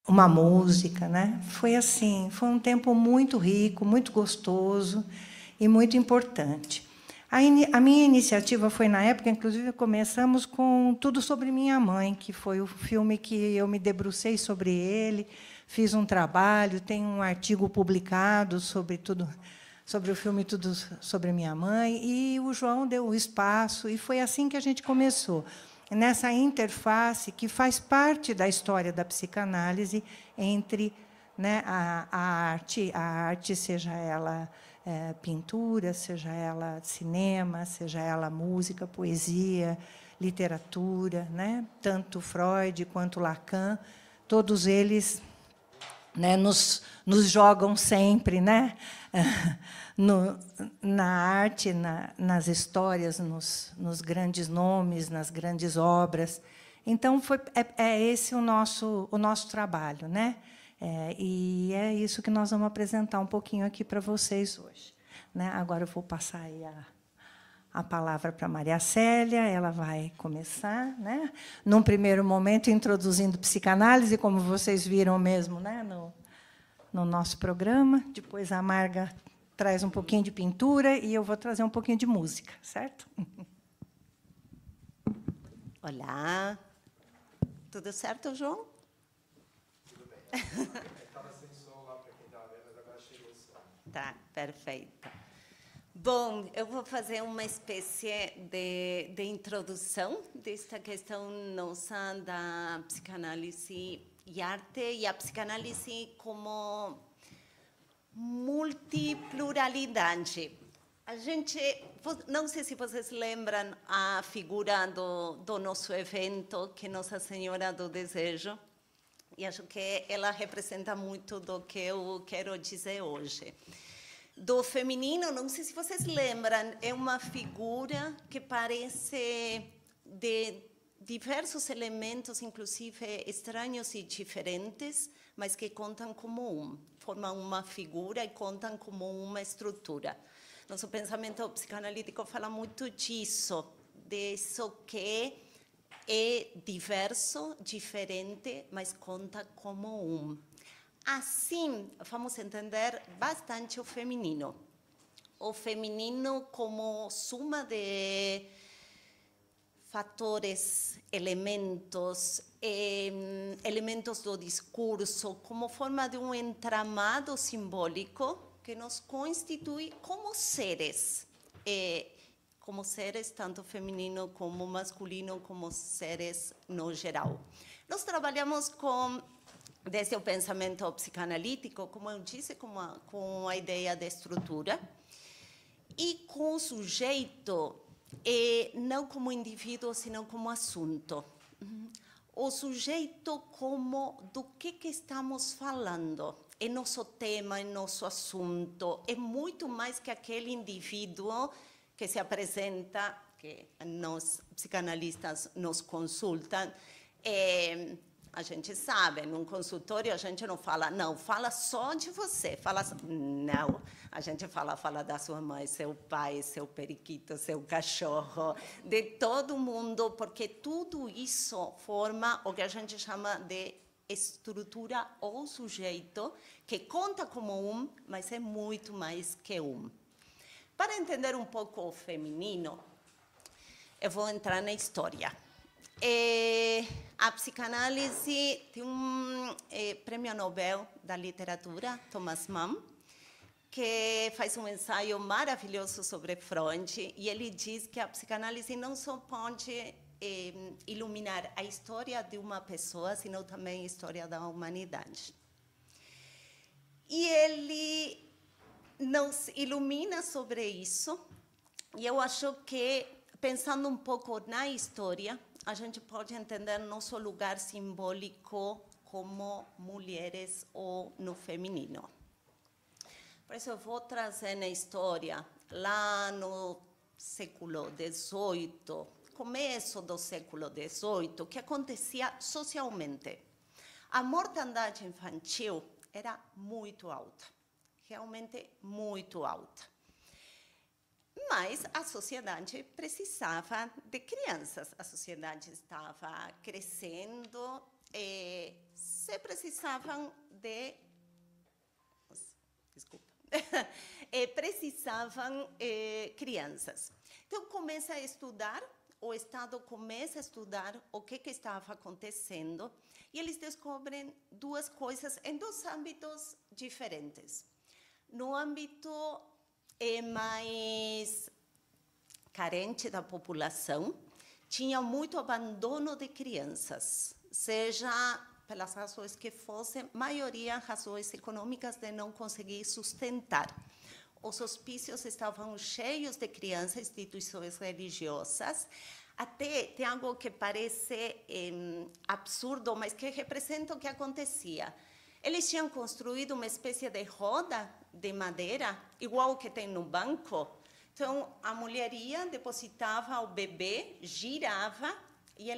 uma música, né? Foi assim, foi um tempo muito rico, muito gostoso e muito importante. A minha iniciativa foi na época, inclusive, começamos com Tudo sobre Minha Mãe, que foi o filme que eu me debrucei sobre ele, fiz um trabalho, tem um artigo publicado sobre tudo, sobre o filme Tudo sobre Minha Mãe, e o João deu o espaço, e foi assim que a gente começou, nessa interface que faz parte da história da psicanálise entre, né, a arte, seja ela pintura, seja ela cinema, seja ela música, poesia, literatura, né? Tanto Freud quanto Lacan, todos eles, né, nos jogam sempre, né, na arte, nas histórias, nos grandes nomes, nas grandes obras. Então, é esse o nosso trabalho, né? E é isso que nós vamos apresentar um pouquinho aqui para vocês hoje, né? Agora eu vou passar aí a palavra para a Maria Célia, ela vai começar, né? Num primeiro momento, introduzindo psicanálise, como vocês viram mesmo, né? No nosso programa. Depois a Marga traz um pouquinho de pintura e eu vou trazer um pouquinho de música, certo? Olá. Tudo certo, João? Tudo bem. Estava sem som lá para quem estava vendo, mas agora chegou o som. Tá, perfeito. Bom, eu vou fazer uma espécie de introdução desta questão nossa da psicanálise e arte, e a psicanálise como multipluralidade. A gente, não sei se vocês lembram a figura do nosso evento, que é Nossa Senhora do Desejo, e acho que ela representa muito do que eu quero dizer hoje. Do feminino, não sei se vocês lembram, é uma figura que parece de diversos elementos, inclusive estranhos e diferentes, mas que contam como um, formam uma figura e contam como uma estrutura. Nosso pensamento psicanalítico fala muito disso que é diverso, diferente, mas conta como um. Assim, vamos entender bastante o feminino. O feminino como suma de fatores, elementos do discurso, como forma de um entramado simbólico que nos constitui como seres, tanto feminino como masculino, como seres no geral. Nós trabalhamos desde o pensamento psicanalítico, como eu disse, com a ideia de estrutura, e com o sujeito, não como indivíduo, sino como assunto. O sujeito como do que estamos falando, é nosso tema, é nosso assunto, é muito mais que aquele indivíduo que se apresenta, que nós psicanalistas nos consultam. A gente sabe, num consultório a gente não fala, não, fala só de você, não, a gente fala da sua mãe, seu pai, seu periquito, seu cachorro, de todo mundo, porque tudo isso forma o que a gente chama de estrutura ou sujeito, que conta como um, mas é muito mais que um. Para entender um pouco o feminino, eu vou entrar na história. A psicanálise tem prêmio Nobel da literatura, Thomas Mann, que faz um ensaio maravilhoso sobre Freud, e ele diz que a psicanálise não só pode iluminar a história de uma pessoa, sino também a história da humanidade. E ele nos ilumina sobre isso, e eu acho que, pensando um pouco na história, a gente pode entender nosso lugar simbólico como mulheres ou no feminino. Por isso, eu vou trazer na história, lá no século XVIII, começo do século XVIII, o que acontecia socialmente. A mortandade infantil era muito alta, realmente muito alta. Mas a sociedade precisava de crianças, a sociedade estava crescendo se precisavam de... Desculpa. Precisavam crianças. Então, começa a estudar, o Estado começa a estudar o que estava acontecendo e eles descobrem duas coisas em dois âmbitos diferentes. No âmbito mais carente da população, tinha muito abandono de crianças, seja pelas razões que fossem, maioria razões econômicas de não conseguir sustentar. Os hospícios estavam cheios de crianças, instituições religiosas. Até tem algo que parece absurdo, mas que representa o que acontecia. Eles tinham construído uma espécie de roda de madeira, igual o que tem no banco. Então, a mulher ia, depositava o bebê, girava, e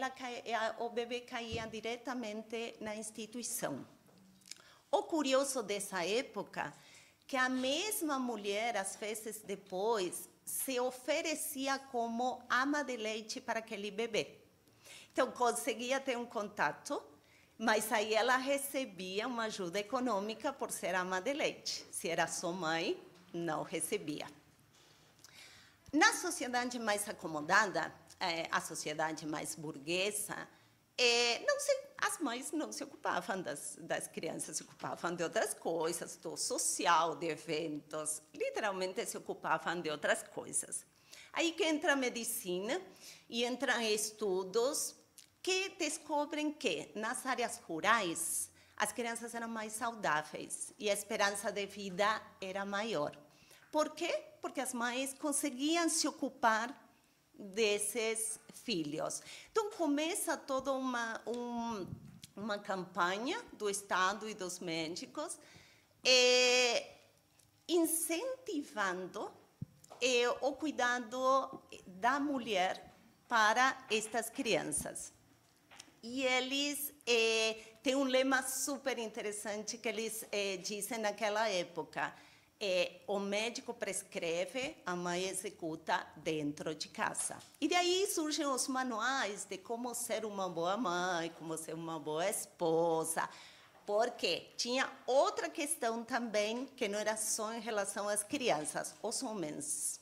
o bebê caía diretamente na instituição. O curioso dessa época que a mesma mulher, às vezes depois, se oferecia como ama de leite para aquele bebê. Então, conseguia ter um contato, mas aí ela recebia uma ajuda econômica por ser ama de leite. Se era só mãe, não recebia. Na sociedade mais acomodada, a sociedade mais burguesa, as mães não se ocupavam das crianças, se ocupavam de outras coisas, do social, de eventos, literalmente se ocupavam de outras coisas. Aí que entra a medicina e entram estudos que descobrem que nas áreas rurais as crianças eram mais saudáveis e a esperança de vida era maior. Por quê? Porque as mães conseguiam se ocupar desses filhos. Então, começa toda uma campanha do Estado e dos médicos incentivando o cuidado da mulher para estas crianças. E eles têm um lema super interessante que eles dizem naquela época. O médico prescreve, a mãe executa dentro de casa. E daí surgem os manuais de como ser uma boa mãe, como ser uma boa esposa, porque tinha outra questão também, que não era só em relação às crianças, os homens.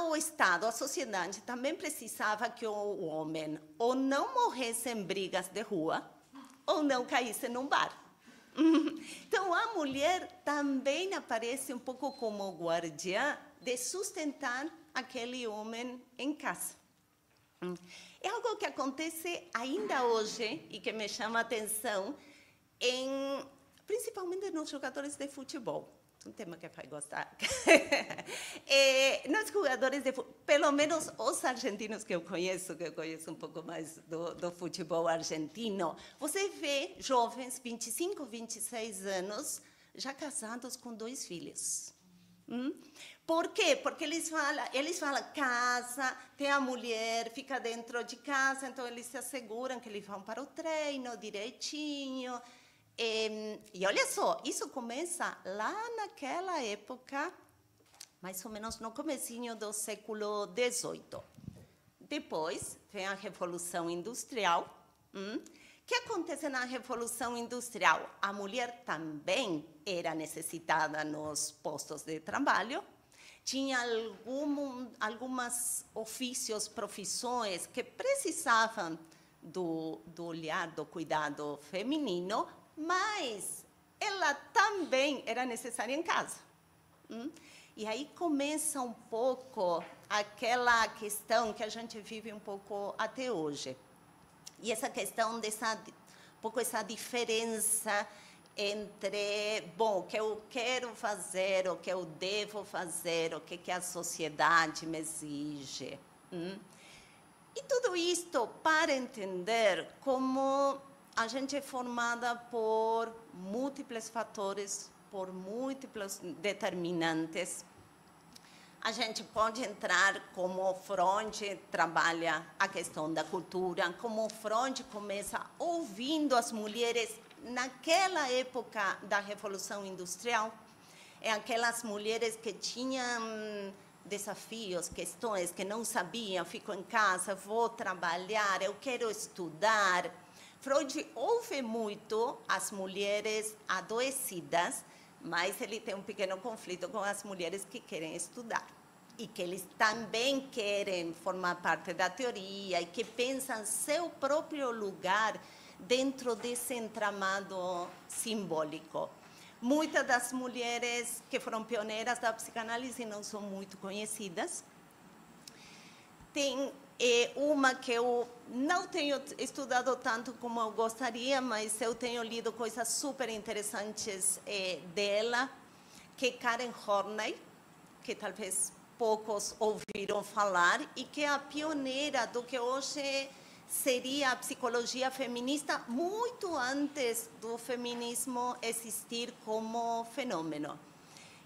O Estado, a sociedade, também precisava que o homem ou não morresse em brigas de rua, ou não caísse num bar. Então, a mulher também aparece um pouco como guardiã de sustentar aquele homem em casa. É algo que acontece ainda hoje e que me chama a atenção, principalmente nos jogadores de futebol. Um tema que vai gostar. Nos jogadores de futebol, pelo menos os argentinos que eu conheço um pouco mais do futebol argentino, você vê jovens, 25, 26 anos, já casados com 2 filhos. Por quê? Porque eles falam casa, tem a mulher, fica dentro de casa, então eles se asseguram que eles vão para o treino direitinho. E olha só, isso começa lá naquela época, mais ou menos no comecinho do século XVIII. Depois vem a Revolução Industrial. O que acontece na Revolução Industrial? A mulher também era necessitada nos postos de trabalho. Tinha alguns ofícios, profissões que precisavam do olhar, do cuidado feminino, mas ela também era necessária em casa. E aí começa um pouco aquela questão que a gente vive um pouco até hoje. E essa questão essa diferença entre, o que eu quero fazer, o que eu devo fazer, o que a sociedade me exige. E tudo isto para entender como a gente é formada por múltiplos fatores, por múltiplos determinantes. A gente pode entrar como o Freud trabalha a questão da cultura, como o Freud começa ouvindo as mulheres naquela época da Revolução Industrial, aquelas mulheres que tinham desafios, questões que não sabiam, fico em casa, vou trabalhar, eu quero estudar. Freud ouve muito as mulheres adoecidas, mas ele tem um pequeno conflito com as mulheres que querem estudar e que eles também querem formar parte da teoria e que pensam seu próprio lugar dentro desse entramado simbólico. Muitas das mulheres que foram pioneiras da psicanálise não são muito conhecidas. Tem uma que eu não tenho estudado tanto como eu gostaria, mas eu tenho lido coisas super interessantes dela, que é Karen Horney, que talvez poucos ouviram falar, e que é a pioneira do que hoje seria a psicologia feminista, muito antes do feminismo existir como fenômeno.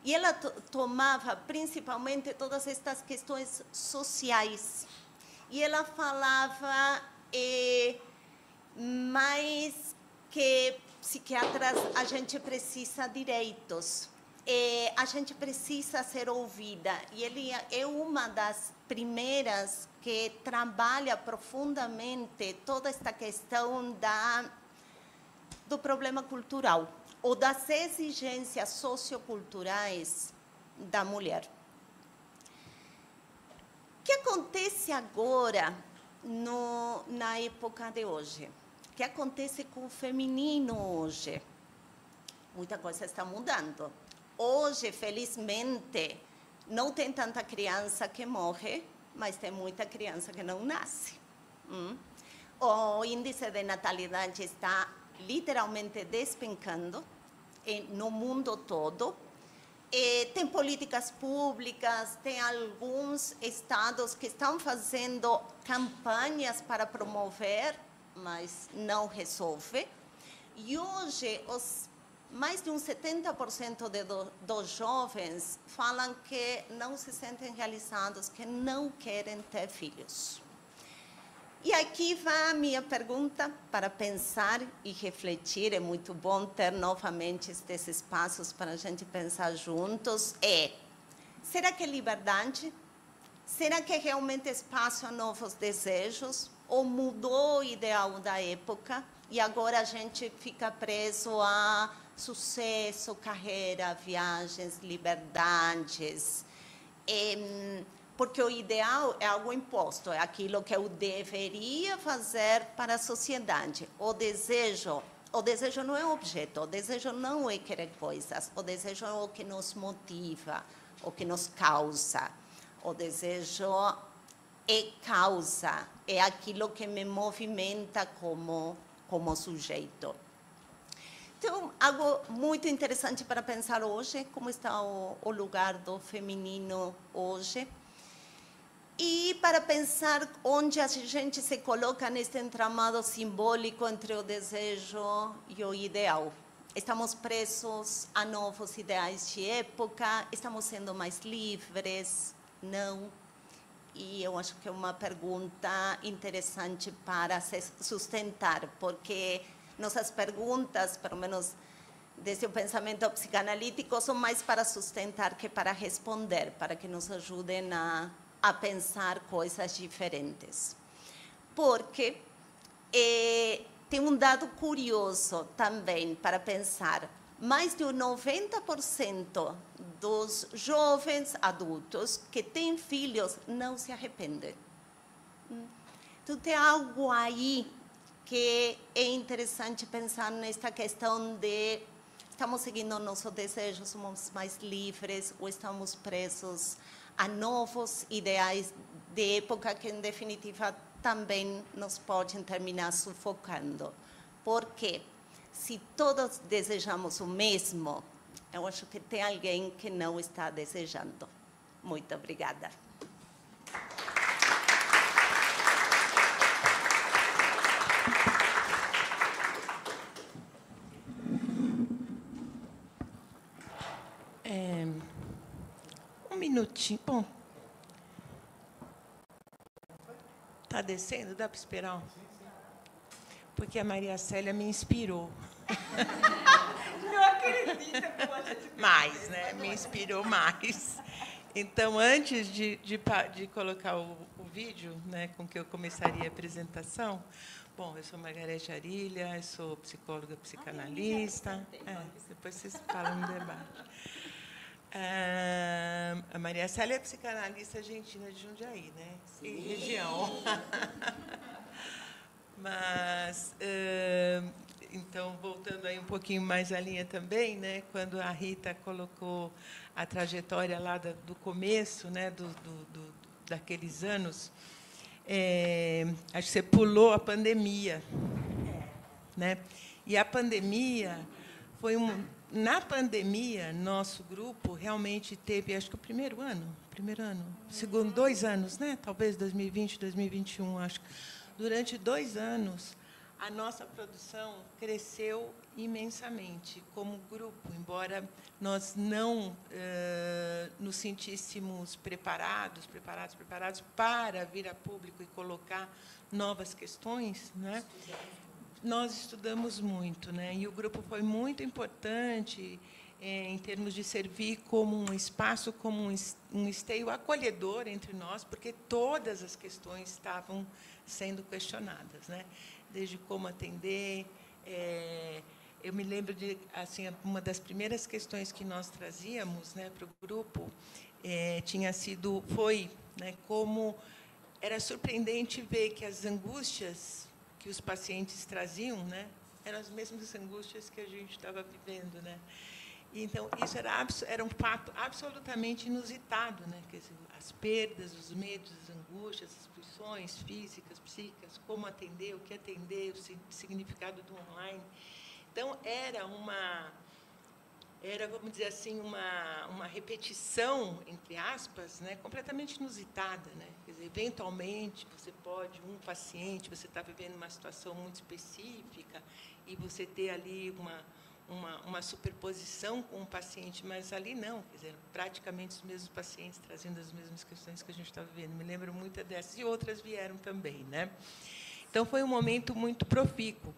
E ela tomava principalmente todas estas questões sociais. E ela falava mais que psiquiatras, a gente precisa de direitos, a gente precisa ser ouvida. E ele é uma das primeiras que trabalha profundamente toda esta questão do problema cultural, ou das exigências socioculturais da mulher. O que acontece agora na época de hoje? O que acontece com o feminino hoje? Muita coisa está mudando. Hoje, felizmente, não tem tanta criança que morre, mas tem muita criança que não nasce. O índice de natalidade está literalmente despencando no mundo todo. Tem políticas públicas, tem alguns estados que estão fazendo campanhas para promover, mas não resolve. E hoje, mais de 70% dos jovens falam que não se sentem realizados, que não querem ter filhos. E aqui vai a minha pergunta para pensar e refletir. É muito bom ter novamente esses espaços para a gente pensar juntos. Será que é liberdade? Será que é realmente espaço a novos desejos? Ou mudou o ideal da época e agora a gente fica preso a sucesso, carreira, viagens, liberdades? Porque o ideal é algo imposto, é aquilo que eu deveria fazer para a sociedade. O desejo não é objeto, o desejo não é querer coisas, o desejo é o que nos motiva, o que nos causa. O desejo é causa, é aquilo que me movimenta como sujeito. Então, algo muito interessante para pensar hoje, como está o lugar do feminino hoje. E para pensar onde a gente se coloca neste entramado simbólico entre o desejo e o ideal. Estamos presos a novos ideais de época, estamos sendo mais livres? Não. E eu acho que é uma pergunta interessante para se sustentar, porque nossas perguntas, pelo menos desde o pensamento psicanalítico, são mais para sustentar que para responder, para que nos ajudem a pensar coisas diferentes. Porque tem um dado curioso também para pensar. Mais de 90% dos jovens adultos que têm filhos não se arrependem. Então, tem algo aí que é interessante pensar nesta questão de estamos seguindo o nosso desejo, somos mais livres ou estamos presos a novos ideais de época que, em definitiva, também nos podem terminar sufocando. Porque se todos desejamos o mesmo, eu acho que tem alguém que não está desejando. Muito obrigada. Um minutinho. Bom. Está descendo? Dá para esperar? Porque a Maria Célia me inspirou. Não acredito. Mais, né? Me inspirou mais. Então, antes de colocar o vídeo, né, com que eu começaria a apresentação. Bom, eu sou Margarete Arilha, eu sou psicóloga psicanalista. Depois vocês falam no debate. A Maria Célia é psicanalista argentina de Jundiaí, né? Sim, região. Mas, então, voltando aí um pouquinho mais à linha também, né, quando a Rita colocou a trajetória lá do começo, né, daqueles anos, acho que você pulou a pandemia, né? E a pandemia foi na pandemia, nosso grupo realmente teve, acho que o primeiro ano, segundo 2 anos, né? Talvez 2020, 2021, acho. Durante 2 anos, a nossa produção cresceu imensamente como grupo, embora nós não nos sentíssemos preparados para vir a público e colocar novas questões, né? Nós estudamos muito, né? E o grupo foi muito importante em termos de servir como um espaço, como um esteio acolhedor entre nós, porque todas as questões estavam sendo questionadas, né? Desde como atender. Eu me lembro de, assim, uma das primeiras questões que nós trazíamos, né, para o grupo foi, né, como era surpreendente ver que as angústias que os pacientes traziam, né, eram as mesmas angústias que a gente estava vivendo, né? Então, isso era um fato absolutamente inusitado, né? Quer dizer, as perdas, os medos, as angústias, as aflições físicas, psíquicas, como atender, o que atender, o significado do online. Então, vamos dizer assim, uma repetição, entre aspas, né, completamente inusitada, né? Quer dizer, eventualmente, um paciente, você está vivendo uma situação muito específica e você ter ali uma superposição com o paciente, mas ali não, quer dizer, praticamente os mesmos pacientes trazendo as mesmas questões que a gente está vivendo. Me lembro muito dessas, e outras vieram também, né? Então, foi um momento muito profícuo.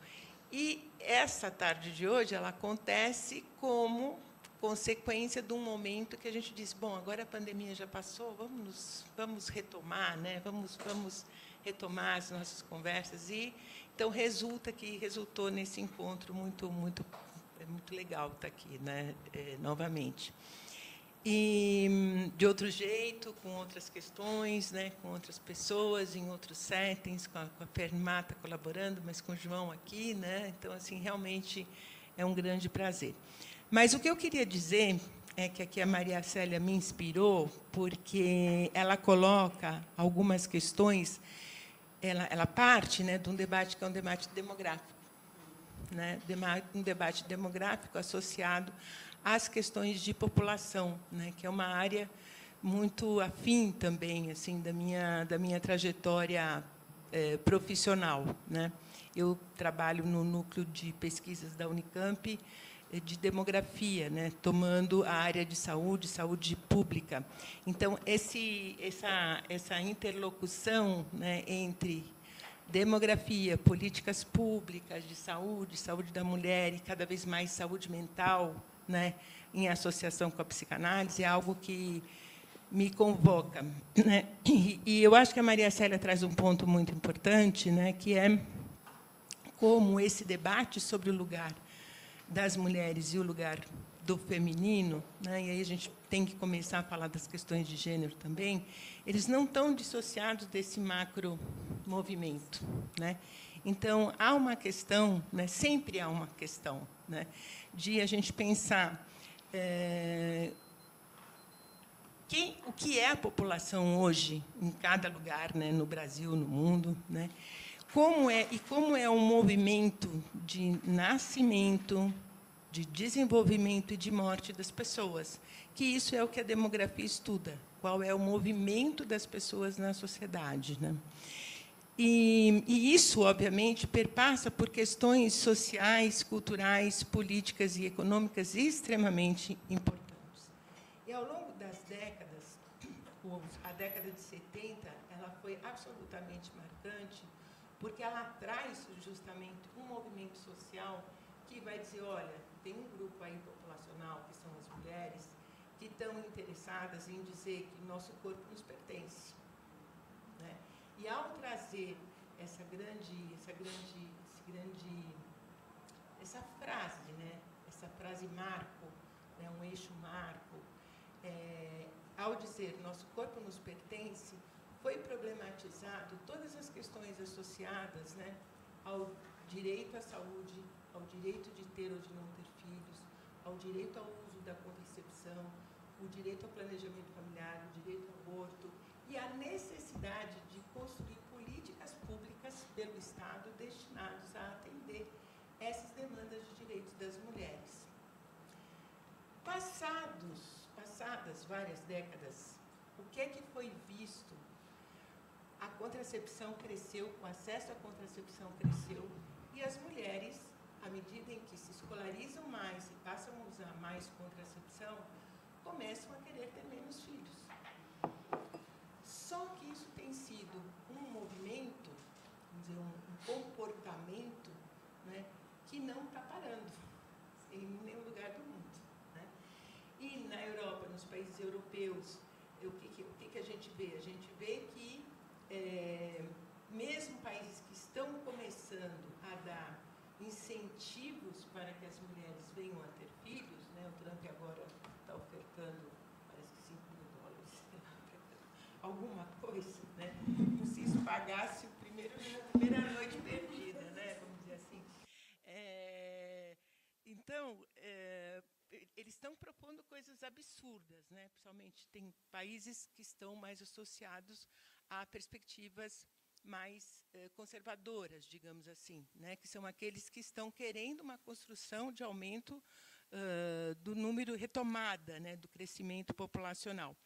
E essa tarde de hoje ela acontece como consequência de um momento que a gente disse, bom, agora a pandemia já passou, vamos retomar, né? Vamos retomar as nossas conversas. E então resultou nesse encontro muito legal estar aqui, né? Novamente. E, de outro jeito, com outras questões, né, com outras pessoas, em outros settings, com a Fermata colaborando, mas com o João aqui, né? Então, assim, realmente é um grande prazer. Mas o que eu queria dizer é que aqui a Maria Célia me inspirou, porque ela coloca algumas questões, ela parte, né, de um debate que é um debate demográfico, né? Um debate demográfico associado às questões de população, né, que é uma área muito afim também, assim, da minha trajetória profissional, né? Eu trabalho no núcleo de pesquisas da Unicamp de demografia, né, tomando a área de saúde pública. Então, essa interlocução, né, entre demografia, políticas públicas de saúde da mulher e cada vez mais saúde mental, né, em associação com a psicanálise, é algo que me convoca, né? E eu acho que a Maria Célia traz um ponto muito importante, né, que é como esse debate sobre o lugar das mulheres e o lugar do feminino, né, e aí a gente tem que começar a falar das questões de gênero também, eles não estão dissociados desse macro movimento, né? Então, há uma questão, né, sempre há uma questão, né, de a gente pensar o que é a população hoje, em cada lugar, né, no Brasil, no mundo, né? Como é um movimento de nascimento, de desenvolvimento e de morte das pessoas, que isso é o que a demografia estuda, qual é o movimento das pessoas na sociedade, né? E isso, obviamente, perpassa por questões sociais, culturais, políticas e econômicas extremamente importantes. E, ao longo das décadas, a década de 70, ela foi absolutamente marcante, porque ela traz justamente um movimento social que vai dizer, olha, tem um grupo aí populacional, que são as mulheres, que estão interessadas em dizer que nosso corpo nos pertence, né? trazer essa frase, né? Essa frase marco, né? Um eixo marco, ao dizer nosso corpo nos pertence, foi problematizado todas as questões associadas, né, ao direito à saúde, ao direito de ter ou de não ter filhos, ao direito ao uso da contracepção, o direito ao planejamento familiar, o direito ao aborto e a necessidade de construir políticas públicas pelo Estado destinadas a atender essas demandas de direitos das mulheres. Passadas várias décadas, o que é que foi visto? A contracepção cresceu, o acesso à contracepção cresceu, e as mulheres, à medida em que se escolarizam mais e passam a usar mais contracepção, começam a querer ter menos filhos. Só que isso tem sido um movimento, vamos dizer, um comportamento, né, que não está parando em nenhum lugar do mundo, né? E na Europa, nos países europeus, o que a gente vê? A gente vê que mesmo países que estão começando a dar incentivos para que as mulheres venham a ter filhos, né? O Trump agora está ofertando, parece que $5.000, alguma coisa, né? Como se isso pagasse a primeira noite perdida, né? Vamos dizer assim. Então, eles estão propondo coisas absurdas, né? Principalmente tem países que estão mais associados a perspectivas mais conservadoras, digamos assim, né? Que são aqueles que estão querendo uma construção de aumento do número, retomada, né, do crescimento populacional.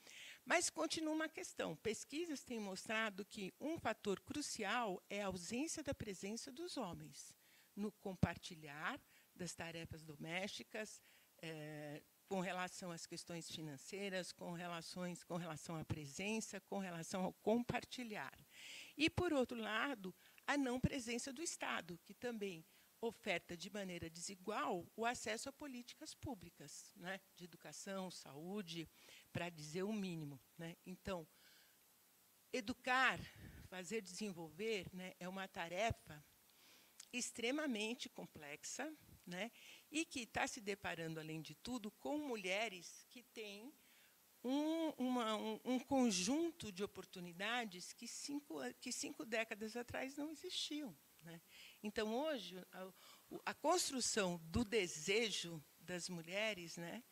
Mas continua uma questão. Pesquisas têm mostrado que um fator crucial é a ausência da presença dos homens no compartilhar das tarefas domésticas, com relação às questões financeiras, com relação à presença, com relação ao compartilhar. E, por outro lado, a não presença do Estado, que também oferta de maneira desigual o acesso a políticas públicas, né, de educação, saúde, para dizer o mínimo, né? Então, educar, fazer desenvolver, né, é uma tarefa extremamente complexa, né, e que está se deparando, além de tudo, com mulheres que têm um conjunto de oportunidades que 5 décadas atrás não existiam, né? Então, hoje, a construção do desejo das mulheres, né,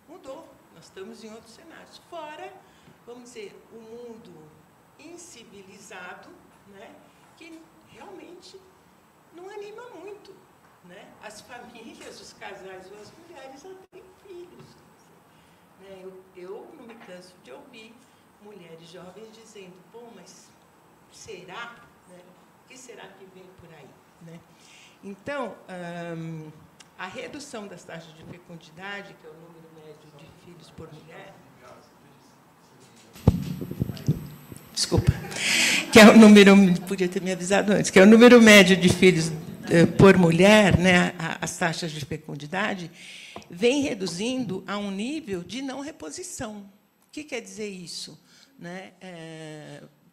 mudou. Nós estamos em outros cenários. Fora, vamos dizer, o mundo incivilizado, né, que realmente não anima muito, né, as famílias, os casais ou as mulheres a terem filhos. Né? Eu não me canso de ouvir mulheres jovens dizendo: bom, mas será? Né? O que será que vem por aí? Né? Então, a redução das taxas de fecundidade, que é o número médio de filhos por mulher... Desculpa. Que é o número... Podia ter me avisado antes. Que é o número médio de filhos por mulher, né, as taxas de fecundidade, vem reduzindo a um nível de não reposição. O que quer dizer isso? Né?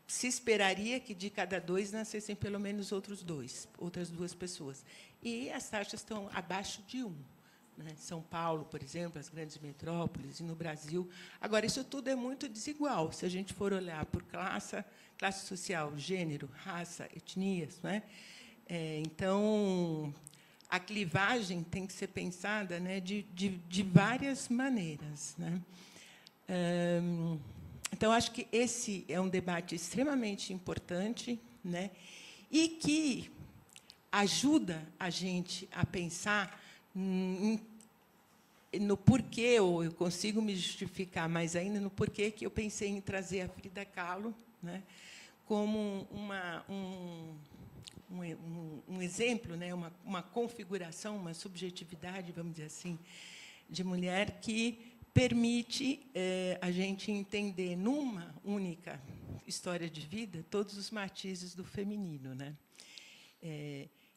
Se esperaria que de cada 2 nascessem pelo menos outras 2 pessoas. E as taxas estão abaixo de 1. Né? São Paulo, por exemplo, as grandes metrópoles, e no Brasil. Agora, isso tudo é muito desigual. Se a gente for olhar por classe social, gênero, raça, etnias, né? Então, a clivagem tem que ser pensada, né, de várias maneiras, né? Então, acho que esse é um debate extremamente importante, né, e que ajuda a gente a pensar no porquê, ou eu consigo me justificar mais ainda no porquê que eu pensei em trazer a Frida Kahlo, né, como um exemplo, né, uma configuração, uma subjetividade, vamos dizer assim, de mulher que permite a gente entender, numa única história de vida, todos os matizes do feminino, né?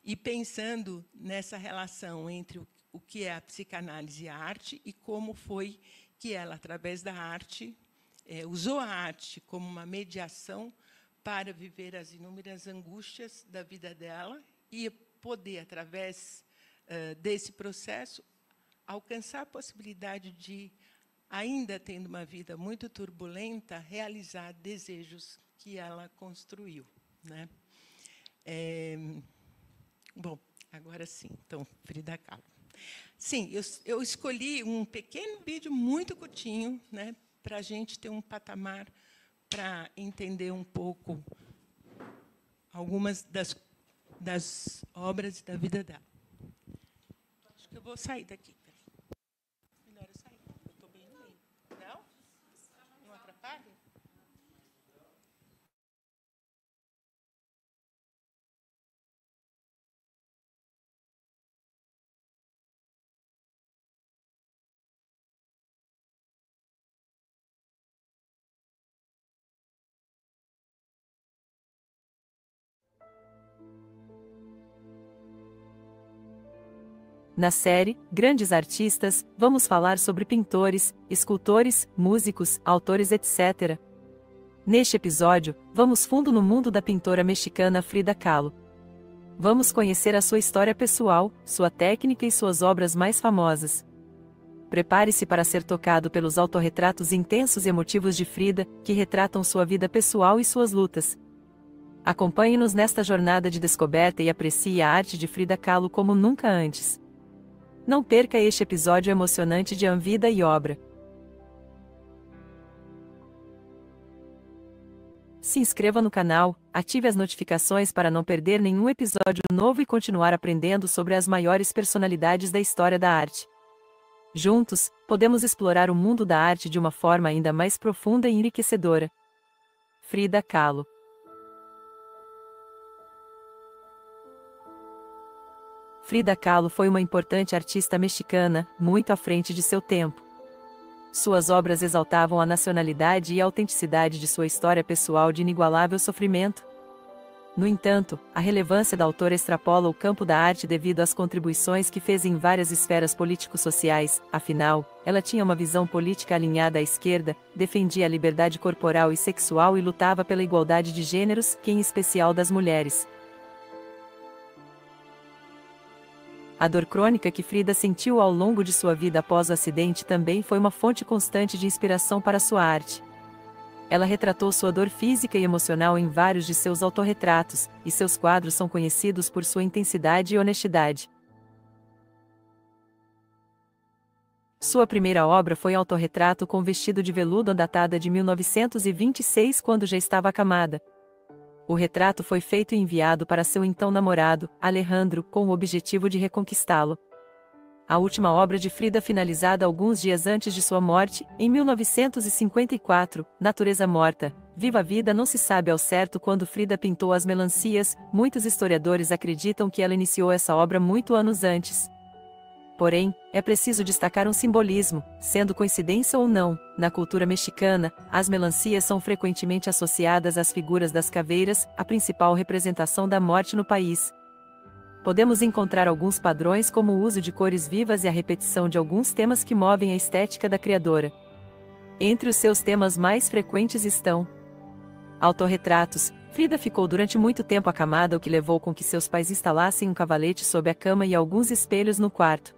E pensando nessa relação entre o que é a psicanálise e a arte e como foi que ela, através da arte, usou a arte como uma mediação para viver as inúmeras angústias da vida dela e poder, através desse processo, alcançar a possibilidade de, ainda tendo uma vida muito turbulenta, realizar desejos que ela construiu, né? Bom, agora sim, então, Frida Kahlo. Sim, eu escolhi um pequeno vídeo muito curtinho, né, para a gente ter um patamar para entender um pouco algumas das obras da vida dela. Acho que eu vou sair daqui. Melhor eu sair, eu estou bem no meio. Não? Não atrapalha? Na série Grandes Artistas, vamos falar sobre pintores, escultores, músicos, autores, etc. Neste episódio, vamos fundo no mundo da pintora mexicana Frida Kahlo. Vamos conhecer a sua história pessoal, sua técnica e suas obras mais famosas. Prepare-se para ser tocado pelos autorretratos intensos e emotivos de Frida, que retratam sua vida pessoal e suas lutas. Acompanhe-nos nesta jornada de descoberta e aprecie a arte de Frida Kahlo como nunca antes. Não perca este episódio emocionante de Vida e Obra. Se inscreva no canal, ative as notificações para não perder nenhum episódio novo e continuar aprendendo sobre as maiores personalidades da história da arte. Juntos, podemos explorar o mundo da arte de uma forma ainda mais profunda e enriquecedora. Frida Kahlo. Frida Kahlo foi uma importante artista mexicana, muito à frente de seu tempo. Suas obras exaltavam a nacionalidade e a autenticidade de sua história pessoal de inigualável sofrimento. No entanto, a relevância da autora extrapola o campo da arte devido às contribuições que fez em várias esferas político-sociais. Afinal, ela tinha uma visão política alinhada à esquerda, defendia a liberdade corporal e sexual e lutava pela igualdade de gêneros, que em especial das mulheres. A dor crônica que Frida sentiu ao longo de sua vida após o acidente também foi uma fonte constante de inspiração para sua arte. Ela retratou sua dor física e emocional em vários de seus autorretratos, e seus quadros são conhecidos por sua intensidade e honestidade. Sua primeira obra foi autorretrato com vestido de veludo datada de 1926, quando já estava acamada. O retrato foi feito e enviado para seu então namorado, Alejandro, com o objetivo de reconquistá-lo. A última obra de Frida, finalizada alguns dias antes de sua morte, em 1954, Natureza Morta, Viva a Vida. Não se sabe ao certo quando Frida pintou as melancias, muitos historiadores acreditam que ela iniciou essa obra muito anos antes. Porém, é preciso destacar um simbolismo, sendo coincidência ou não, na cultura mexicana, as melancias são frequentemente associadas às figuras das caveiras, a principal representação da morte no país. Podemos encontrar alguns padrões como o uso de cores vivas e a repetição de alguns temas que movem a estética da criadora. Entre os seus temas mais frequentes estão autorretratos. Frida ficou durante muito tempo acamada, o que levou com que seus pais instalassem um cavalete sob a cama e alguns espelhos no quarto.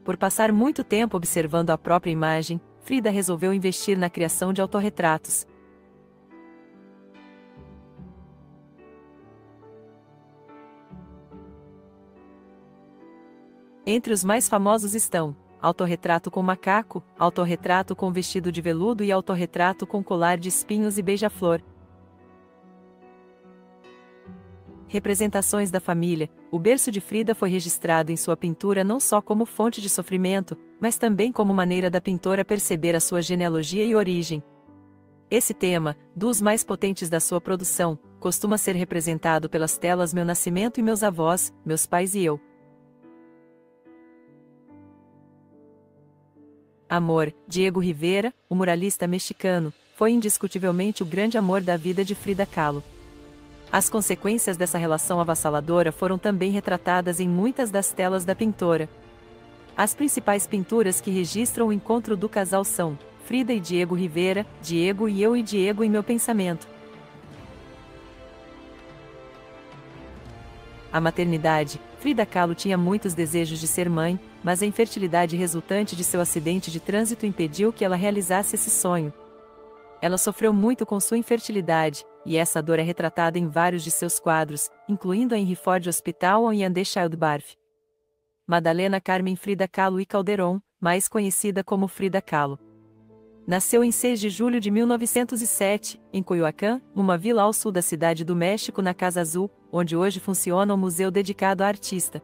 Por passar muito tempo observando a própria imagem, Frida resolveu investir na criação de autorretratos. Entre os mais famosos estão autorretrato com macaco, autorretrato com vestido de veludo e autorretrato com colar de espinhos e beija-flor. Representações da família. O berço de Frida foi registrado em sua pintura não só como fonte de sofrimento, mas também como maneira da pintora perceber a sua genealogia e origem. Esse tema, dos mais potentes da sua produção, costuma ser representado pelas telas Meu Nascimento e Meus Avós, Meus Pais e Eu. Amor. Diego Rivera, o muralista mexicano, foi indiscutivelmente o grande amor da vida de Frida Kahlo. As consequências dessa relação avassaladora foram também retratadas em muitas das telas da pintora. As principais pinturas que registram o encontro do casal são Frida e Diego Rivera, Diego e Eu e Diego em Meu Pensamento. A maternidade. Frida Kahlo tinha muitos desejos de ser mãe, mas a infertilidade resultante de seu acidente de trânsito impediu que ela realizasse esse sonho. Ela sofreu muito com sua infertilidade, e essa dor é retratada em vários de seus quadros, incluindo a Henry Ford Hospital em Andechildbarf. Madalena Carmen Frida Kahlo e Calderon, mais conhecida como Frida Kahlo. Nasceu em 6 de julho de 1907, em Coyoacán, uma vila ao sul da cidade do México na Casa Azul, onde hoje funciona um museu dedicado à artista.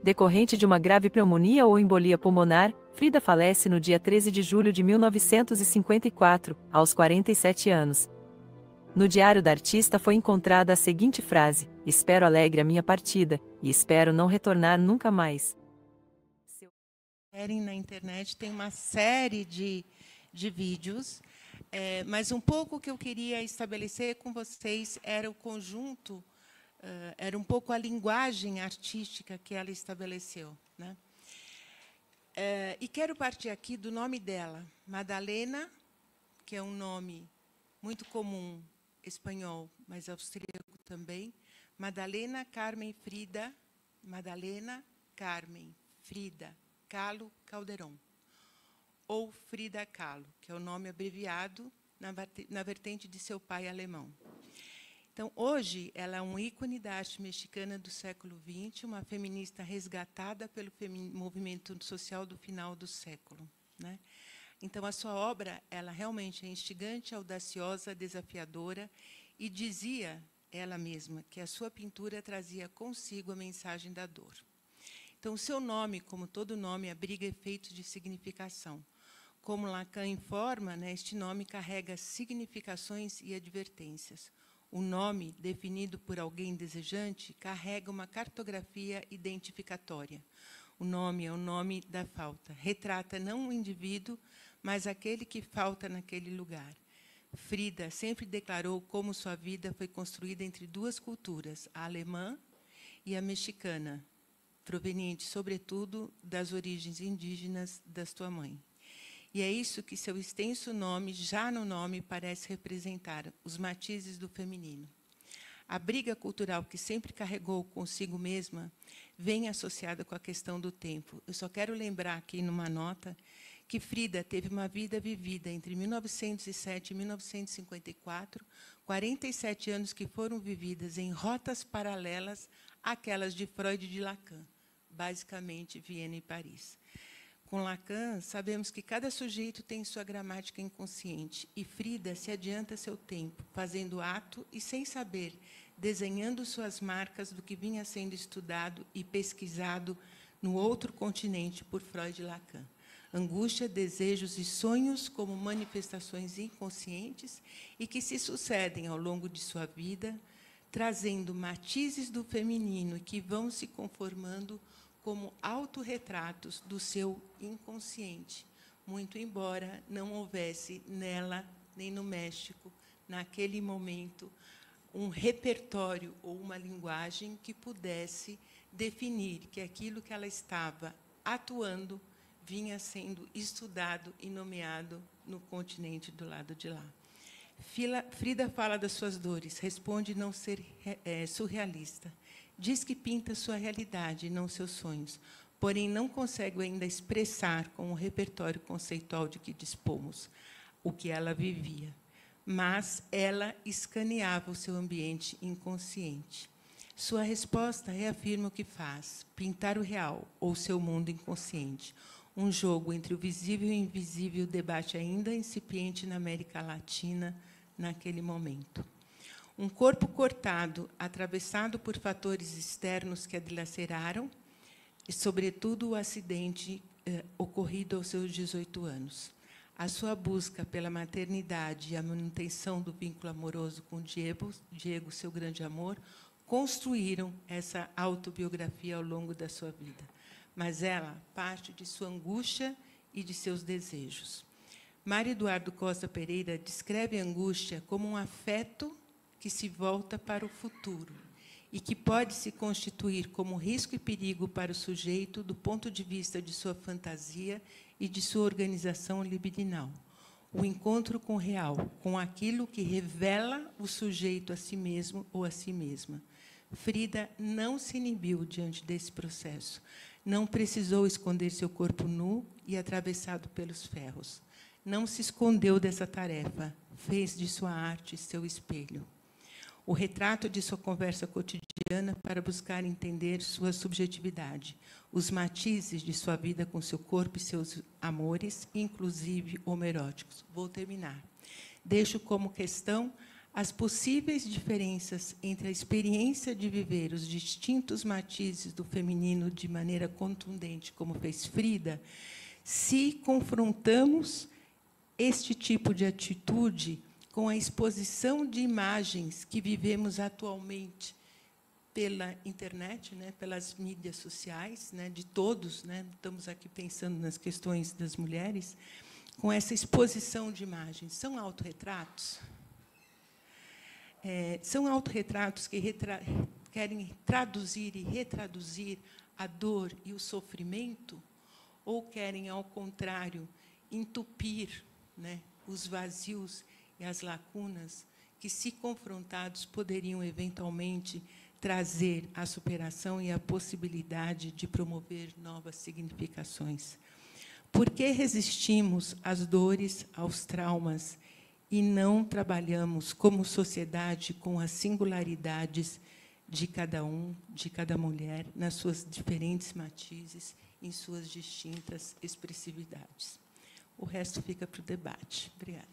Decorrente de uma grave pneumonia ou embolia pulmonar, Frida falece no dia 13 de julho de 1954, aos 47 anos. No diário da artista foi encontrada a seguinte frase: "Espero alegre a minha partida, e espero não retornar nunca mais." Na internet tem uma série de vídeos, mas um pouco o que eu queria estabelecer com vocês era o conjunto, era um pouco a linguagem artística que ela estabeleceu, né? E quero partir aqui do nome dela, Madalena, que é um nome muito comum, espanhol, mas austríaco também, Madalena Carmen Frida, Madalena Carmen Frida Kahlo Calderon, ou Frida Kahlo, que é o nome abreviado na vertente de seu pai alemão. Então, hoje, ela é um ícone da arte mexicana do século XX, uma feminista resgatada pelo movimento social do final do século, né? Então, a sua obra, ela realmente é instigante, audaciosa, desafiadora, e dizia, ela mesma, que a sua pintura trazia consigo a mensagem da dor. Então, o seu nome, como todo nome, abriga efeitos de significação. Como Lacan informa, né, este nome carrega significações e advertências. O nome, definido por alguém desejante, carrega uma cartografia identificatória. O nome é o nome da falta. Retrata não o indivíduo, mas aquele que falta naquele lugar. Frida sempre declarou como sua vida foi construída entre duas culturas, a alemã e a mexicana, proveniente, sobretudo, das origens indígenas da sua mãe. E é isso que seu extenso nome, já no nome, parece representar, os matizes do feminino. A briga cultural que sempre carregou consigo mesma vem associada com a questão do tempo. Eu só quero lembrar aqui, numa nota, que Frida teve uma vida vivida entre 1907 e 1954, 47 anos que foram vividas em rotas paralelas àquelas de Freud e de Lacan, basicamente Viena e Paris. Com Lacan, sabemos que cada sujeito tem sua gramática inconsciente, e Frida se adianta seu tempo, fazendo ato e, sem saber, desenhando suas marcas do que vinha sendo estudado e pesquisado no outro continente por Freud e Lacan. Angústia, desejos e sonhos como manifestações inconscientes e que se sucedem ao longo de sua vida, trazendo matizes do feminino e que vão se conformando como autorretratos do seu inconsciente, muito embora não houvesse nela, nem no México, naquele momento, um repertório ou uma linguagem que pudesse definir que aquilo que ela estava atuando vinha sendo estudado e nomeado no continente do lado de lá. Frida fala das suas dores, responde não ser surrealista. Diz que pinta sua realidade e não seus sonhos, porém não consegue ainda expressar com o repertório conceitual de que dispomos o que ela vivia. Mas ela escaneava o seu ambiente inconsciente. Sua resposta reafirma o que faz, pintar o real ou seu mundo inconsciente. Um jogo entre o visível e o invisível, debate ainda incipiente na América Latina naquele momento. Um corpo cortado, atravessado por fatores externos que a dilaceraram, e, sobretudo, o acidente ocorrido aos seus 18 anos. A sua busca pela maternidade e a manutenção do vínculo amoroso com Diego, seu grande amor, construíram essa autobiografia ao longo da sua vida. Mas ela parte de sua angústia e de seus desejos. Mário Eduardo Costa Pereira descreve a angústia como um afeto que se volta para o futuro e que pode se constituir como risco e perigo para o sujeito do ponto de vista de sua fantasia e de sua organização libidinal. O encontro com o real, com aquilo que revela o sujeito a si mesmo ou a si mesma. Frida não se inibiu diante desse processo. Não precisou esconder seu corpo nu e atravessado pelos ferros. Não se escondeu dessa tarefa. Fez de sua arte seu espelho. O retrato de sua conversa cotidiana para buscar entender sua subjetividade, os matizes de sua vida com seu corpo e seus amores, inclusive homoeróticos. Vou terminar. Deixo como questão as possíveis diferenças entre a experiência de viver os distintos matizes do feminino de maneira contundente, como fez Frida, se confrontamos este tipo de atitude com a exposição de imagens que vivemos atualmente pela internet, né, pelas mídias sociais, né, de todos, né, estamos aqui pensando nas questões das mulheres, com essa exposição de imagens. São autorretratos? São autorretratos que querem traduzir e retraduzir a dor e o sofrimento, ou querem, ao contrário, entupir, né, os vazios e as lacunas que, se confrontados, poderiam, eventualmente, trazer a superação e a possibilidade de promover novas significações? Por que resistimos às dores, aos traumas, e não trabalhamos, como sociedade, com as singularidades de cada de cada mulher, nas suas diferentes matizes, em suas distintas expressividades? O resto fica para o debate. Obrigada.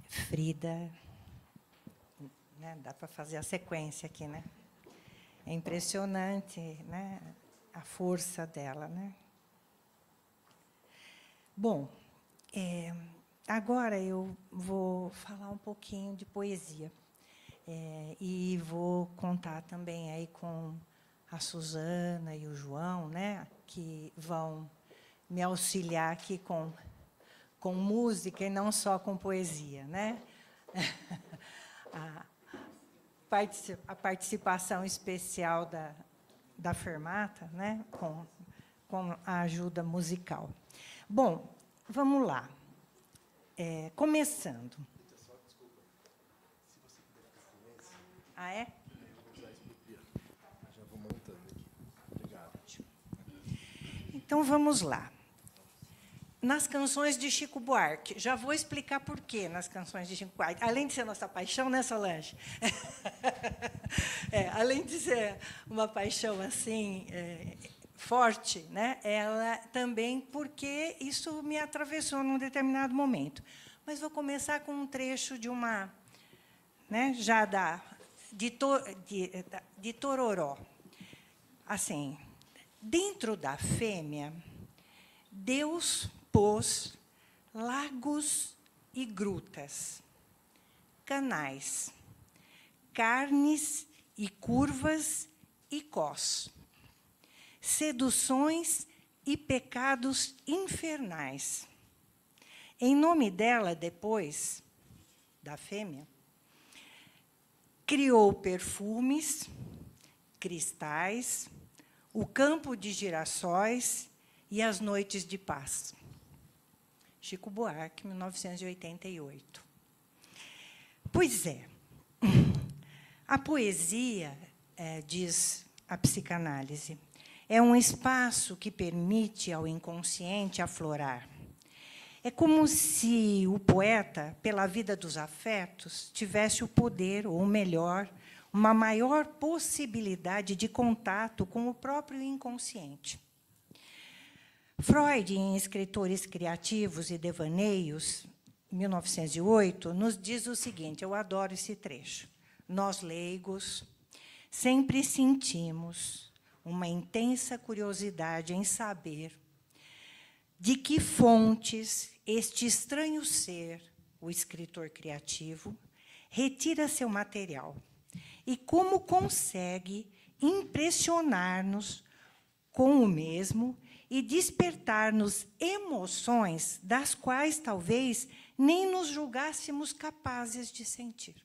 Frida, né, dá para fazer a sequência aqui, né? É impressionante, né, a força dela, né? Bom, agora eu vou falar um pouquinho de poesia. E vou contar também aí com a Suzana e o João, né, que vão me auxiliar aqui com música e não só com poesia, né? A participação especial da Fermata, né, com a ajuda musical. Bom, vamos lá. Começando. Ah, é? Já vou montando aqui. Obrigado. Então, vamos lá. Nas canções de Chico Buarque, já vou explicar por quê nas canções de Chico Buarque. Além de ser nossa paixão, né, Solange? Além de ser uma paixão assim forte, né, ela também porque isso me atravessou num determinado momento. Mas vou começar com um trecho de uma, né, já de Tororó. Assim, dentro da fêmea, Deus pôs lagos e grutas, canais, carnes e curvas e cós, seduções e pecados infernais. Em nome dela, depois, da fêmea, criou perfumes, cristais, o campo de girassóis e as noites de paz. Chico Buarque, 1988. Pois é, a poesia, diz a psicanálise, é um espaço que permite ao inconsciente aflorar. É como se o poeta, pela vida dos afetos, tivesse o poder, ou melhor, uma maior possibilidade de contato com o próprio inconsciente. Freud, em Escritores Criativos e Devaneios, 1908, nos diz o seguinte, eu adoro esse trecho. Nós, leigos, sempre sentimos uma intensa curiosidade em saber de que fontes este estranho ser, o escritor criativo, retira seu material e como consegue impressionar-nos com o mesmo e despertar-nos emoções das quais talvez nem nos julgássemos capazes de sentir.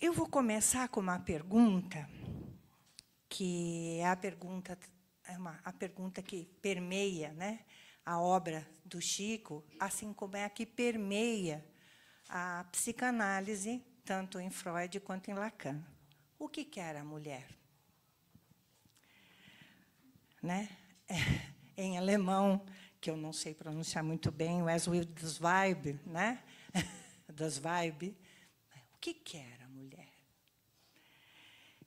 Eu vou começar com uma pergunta que é a pergunta que permeia, né, a obra do Chico, assim como é a que permeia a psicanálise, tanto em Freud quanto em Lacan. O que era a mulher? Né? Em alemão, que eu não sei pronunciar muito bem, o "as with das Weib", né? Das Weib. O que era a mulher?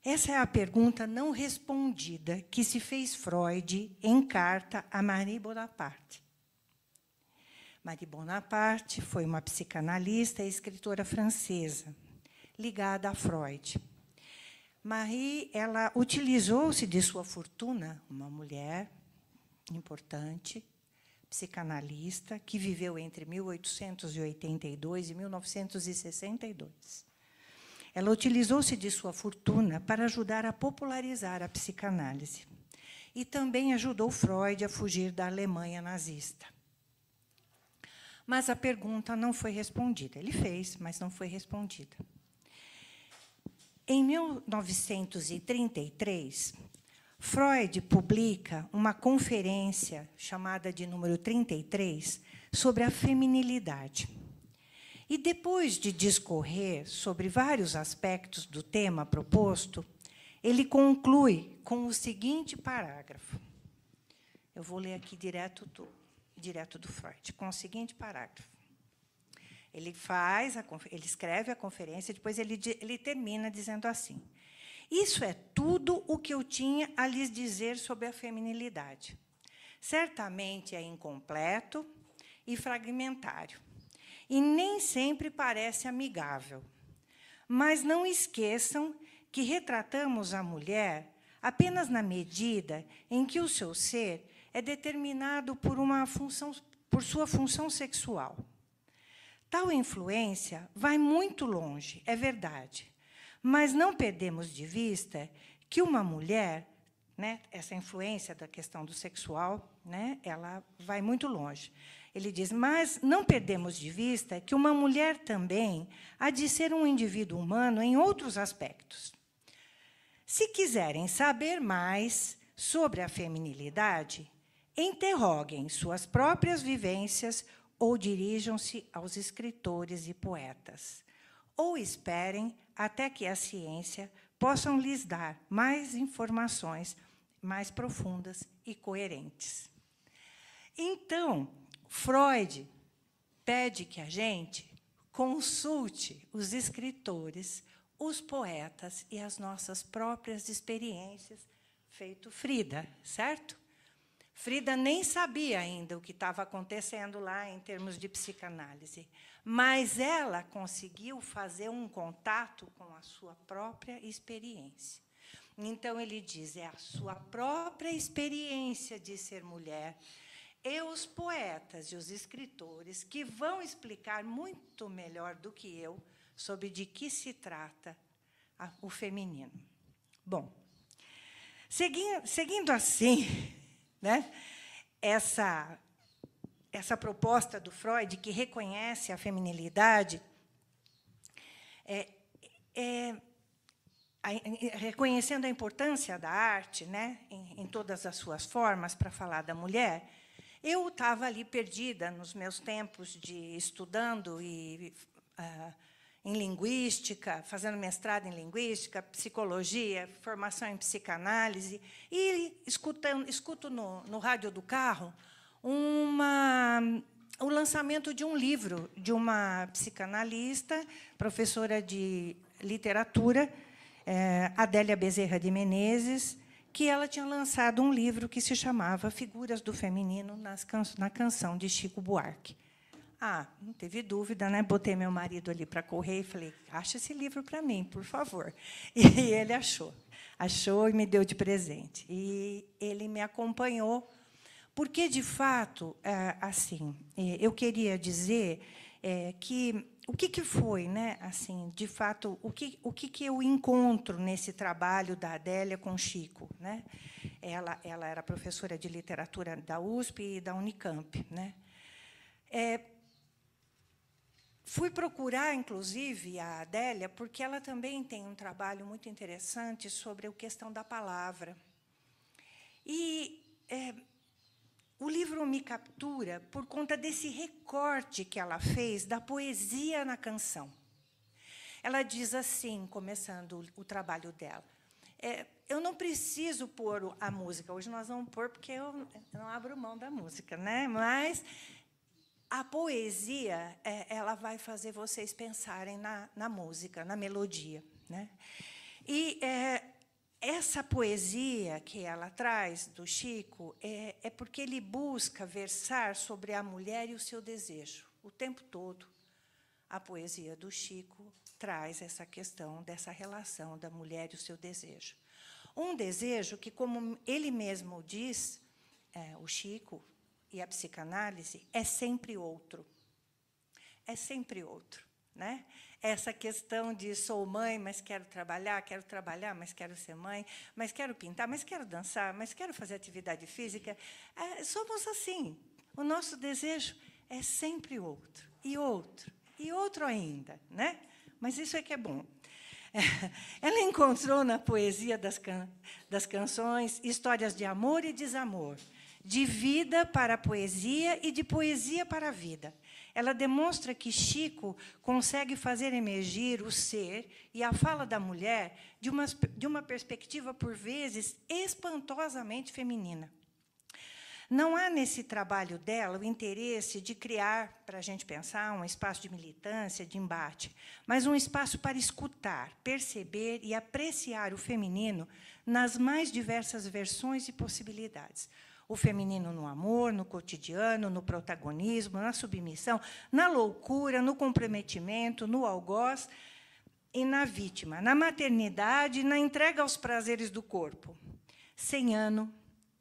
Essa é a pergunta não respondida que se fez Freud em carta a Marie Bonaparte. Marie Bonaparte foi uma psicanalista e escritora francesa, ligada a Freud. Marie, ela utilizou-se de sua fortuna, uma mulher importante, psicanalista, que viveu entre 1882 e 1962. Ela utilizou-se de sua fortuna para ajudar a popularizar a psicanálise. E também ajudou Freud a fugir da Alemanha nazista. Mas a pergunta não foi respondida. Ele fez, mas não foi respondida. Em 1933, Freud publica uma conferência chamada de número 33 sobre a feminilidade. E, depois de discorrer sobre vários aspectos do tema proposto, ele conclui com o seguinte parágrafo. Eu vou ler aqui direto do Freud, com o seguinte parágrafo. Ele escreve a conferência, depois ele termina dizendo assim: isso é tudo o que eu tinha a lhes dizer sobre a feminilidade. Certamente é incompleto e fragmentário, e nem sempre parece amigável. Mas não esqueçam que retratamos a mulher apenas na medida em que o seu ser é determinado por sua função sexual. Tal influência vai muito longe, é verdade, mas não perdemos de vista que uma mulher, né, essa influência da questão do sexual, né, ela vai muito longe. Ele diz, mas não perdemos de vista que uma mulher também há de ser um indivíduo humano em outros aspectos. Se quiserem saber mais sobre a feminilidade, interroguem suas próprias vivências ou dirijam-se aos escritores e poetas, ou esperem até que a ciência possa lhes dar mais informações mais profundas e coerentes. Então, Freud pede que a gente consulte os escritores, os poetas e as nossas próprias experiências, feito Frida, certo? Frida nem sabia ainda o que estava acontecendo lá em termos de psicanálise, mas ela conseguiu fazer um contato com a sua própria experiência. Então, ele diz, é a sua própria experiência de ser mulher e os poetas e os escritores que vão explicar muito melhor do que eu sobre de que se trata o feminino. Bom, seguindo assim, né, essa proposta do Freud, que reconhece a feminilidade, reconhecendo a importância da arte, né, em todas as suas formas, para falar da mulher, eu estava ali perdida nos meus tempos de estudando em linguística, fazendo mestrado em linguística, psicologia, formação em psicanálise, e escuto no rádio do carro o lançamento de um livro de uma psicanalista, professora de literatura, Adélia Bezerra de Menezes, que ela tinha lançado um livro que se chamava Figuras do Feminino na canção de Chico Buarque. Não teve dúvida, né? Botei meu marido ali para correr e falei, acha esse livro para mim, por favor. E ele achou e me deu de presente. E ele me acompanhou, porque, de fato, assim, eu queria dizer que o que foi, né? Assim, de fato, o que eu encontro nesse trabalho da Adélia com Chico, né? Ela era professora de literatura da USP e da Unicamp, né? Fui procurar, inclusive, a Adélia, porque ela também tem um trabalho muito interessante sobre a questão da palavra. E o livro me captura por conta desse recorte que ela fez da poesia na canção. Ela diz assim, começando o trabalho dela, eu não preciso pôr a música, hoje nós vamos pôr porque eu não abro mão da música, né? Mas a poesia ela vai fazer vocês pensarem na música, na melodia, né? E essa poesia que ela traz do Chico é porque ele busca versar sobre a mulher e o seu desejo. O tempo todo, a poesia do Chico traz essa questão dessa relação da mulher e o seu desejo. Um desejo que, como ele mesmo diz, o Chico e a psicanálise, é sempre outro. É sempre outro. Né? Essa questão de sou mãe, mas quero trabalhar, mas quero ser mãe, mas quero pintar, mas quero dançar, mas quero fazer atividade física. Somos assim. O nosso desejo é sempre outro, e outro, e outro ainda. Né? Mas isso é que é bom. Ela encontrou na poesia das canções histórias de amor e desamor, de vida para a poesia e de poesia para a vida. Ela demonstra que Chico consegue fazer emergir o ser e a fala da mulher de uma perspectiva, por vezes, espantosamente feminina. Não há nesse trabalho dela o interesse de criar, para a gente pensar, um espaço de militância, de embate, mas um espaço para escutar, perceber e apreciar o feminino nas mais diversas versões e possibilidades. O feminino no amor, no cotidiano, no protagonismo, na submissão, na loucura, no comprometimento, no algoz e na vítima, na maternidade e na entrega aos prazeres do corpo. Sem ano,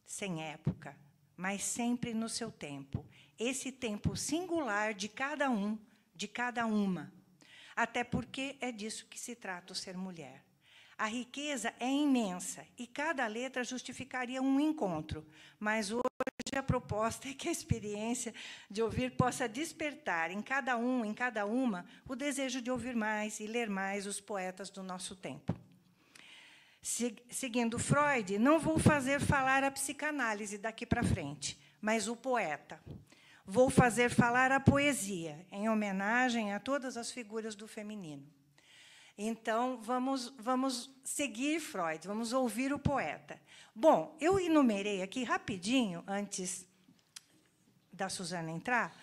sem época, mas sempre no seu tempo. Esse tempo singular de cada um, de cada uma. Até porque é disso que se trata o ser mulher. A riqueza é imensa e cada letra justificaria um encontro, mas hoje a proposta é que a experiência de ouvir possa despertar em cada um, em cada uma, o desejo de ouvir mais e ler mais os poetas do nosso tempo. Seguindo Freud, não vou fazer falar a psicanálise daqui para frente, mas o poeta. Vou fazer falar a poesia, em homenagem a todas as figuras do feminino. Então, vamos seguir Freud, vamos ouvir o poeta. Bom, eu enumerei aqui rapidinho, antes da Suzana entrar,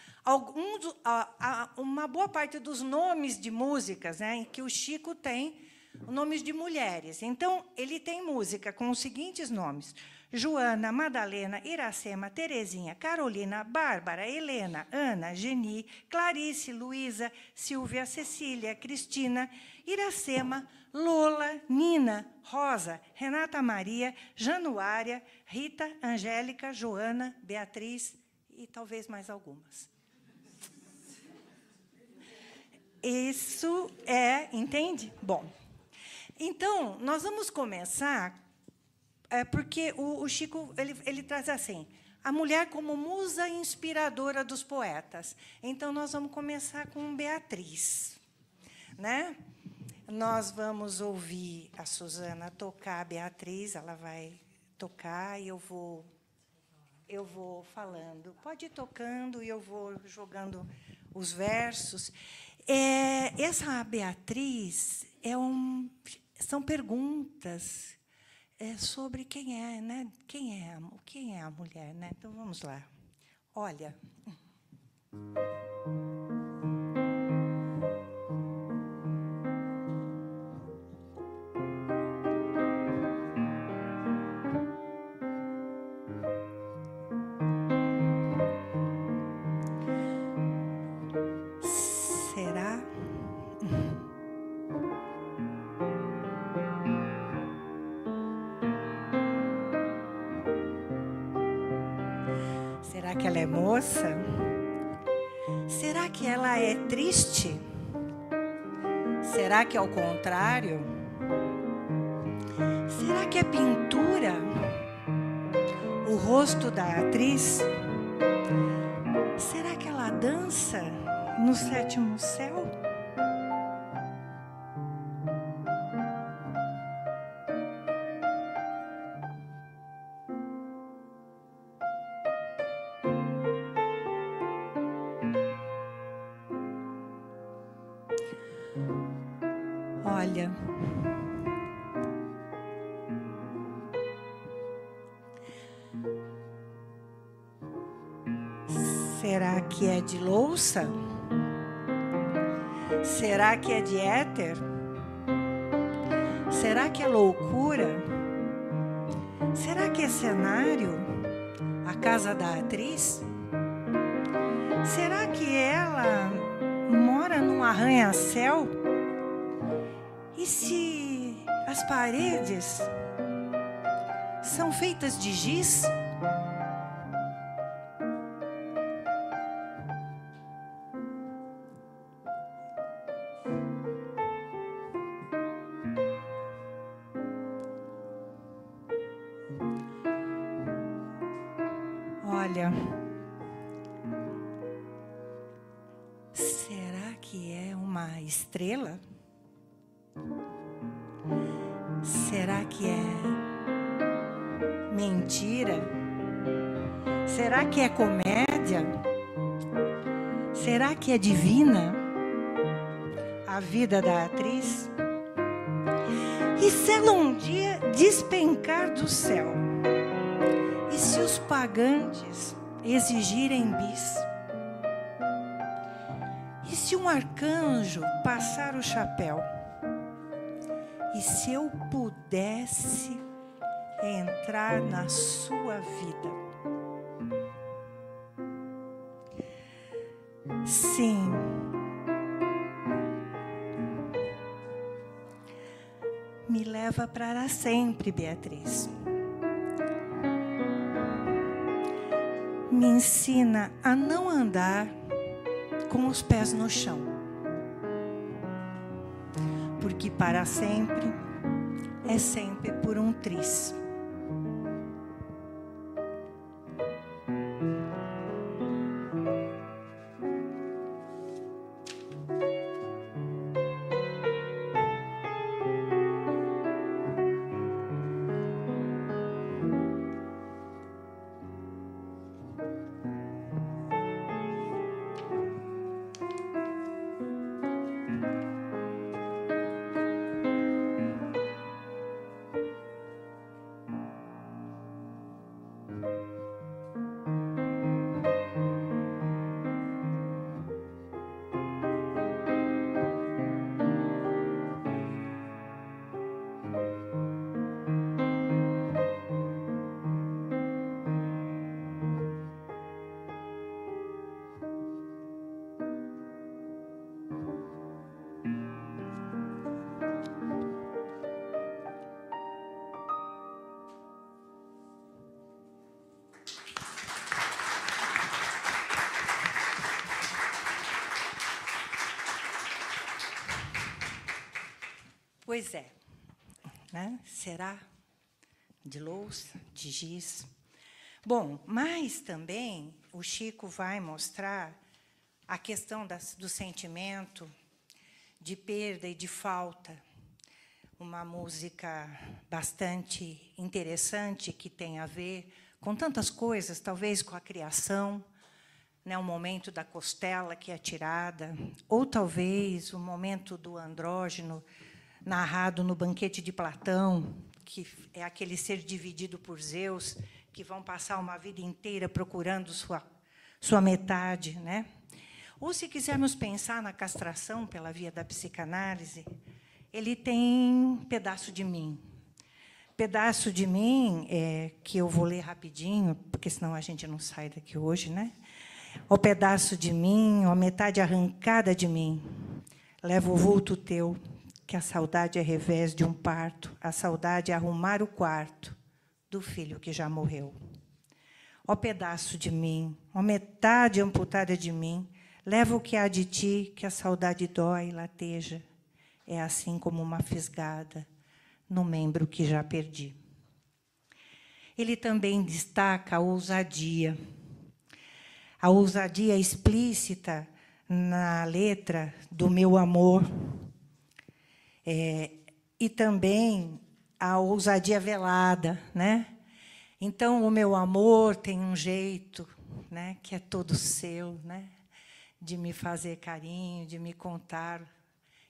uma boa parte dos nomes de músicas, né, em que o Chico tem nomes de mulheres. Então, ele tem música com os seguintes nomes: Joana, Madalena, Iracema, Terezinha, Carolina, Bárbara, Helena, Ana, Geni, Clarice, Luísa, Silvia, Cecília, Cristina, Iracema, Lola, Nina, Rosa, Renata Maria, Januária, Rita, Angélica, Joana, Beatriz e talvez mais algumas. Isso entende? Bom, então, nós vamos começar, porque o Chico ele traz assim, a mulher como musa inspiradora dos poetas. Então, nós vamos começar com Beatriz. Né? Nós vamos ouvir a Suzana tocar a Beatriz, ela vai tocar e eu vou falando. Pode ir tocando e eu vou jogando os versos. Essa Beatriz são perguntas sobre quem é, né? Quem é a mulher, né? Então vamos lá. Olha. Será que ela é moça? Será que ela é triste? Será que é o contrário? Será que é pintura? O rosto da atriz? Será que ela dança? no sétimo céu? Olha, será que é de louça? Será que é de éter? Será que é loucura? Será que é cenário? A casa da atriz? Será que ela mora num arranha-céu? E se as paredes são feitas de giz? Olha, será que é uma estrela? Será que é mentira? Será que é comédia? Será que é divina a vida da atriz? E se ela um dia despencar do céu? E se os pagantes exigirem bis? E se um arcanjo passar o chapéu? E se eu pudesse entrar na sua vida? Sim. Me leva para sempre, Beatriz. Me ensina a não andar com os pés no chão. Porque para sempre é sempre por um triz. Pois é, né? Será de louça, de giz? Bom, mas também o Chico vai mostrar a questão do sentimento de perda e de falta. Uma música bastante interessante que tem a ver com tantas coisas, talvez com a criação, né, o momento da costela que é tirada, ou talvez o momento do andrógeno, narrado no Banquete de Platão, que é aquele ser dividido por Zeus, que vão passar uma vida inteira procurando sua metade, né? Ou, se quisermos pensar na castração pela via da psicanálise, ele tem pedaço de mim. Pedaço de mim, que eu vou ler rapidinho, porque senão a gente não sai daqui hoje, né? Ó pedaço de mim, ó metade arrancada de mim, leva o vulto teu, que a saudade é revés de um parto, a saudade é arrumar o quarto do filho que já morreu. Ó pedaço de mim, ó metade amputada de mim, leva o que há de ti, que a saudade dói e lateja. É assim como uma fisgada no membro que já perdi. Ele também destaca a ousadia explícita na letra do meu amor, e também a ousadia velada, né? Então, o meu amor tem um jeito, né, que é todo seu, né, de me fazer carinho, de me contar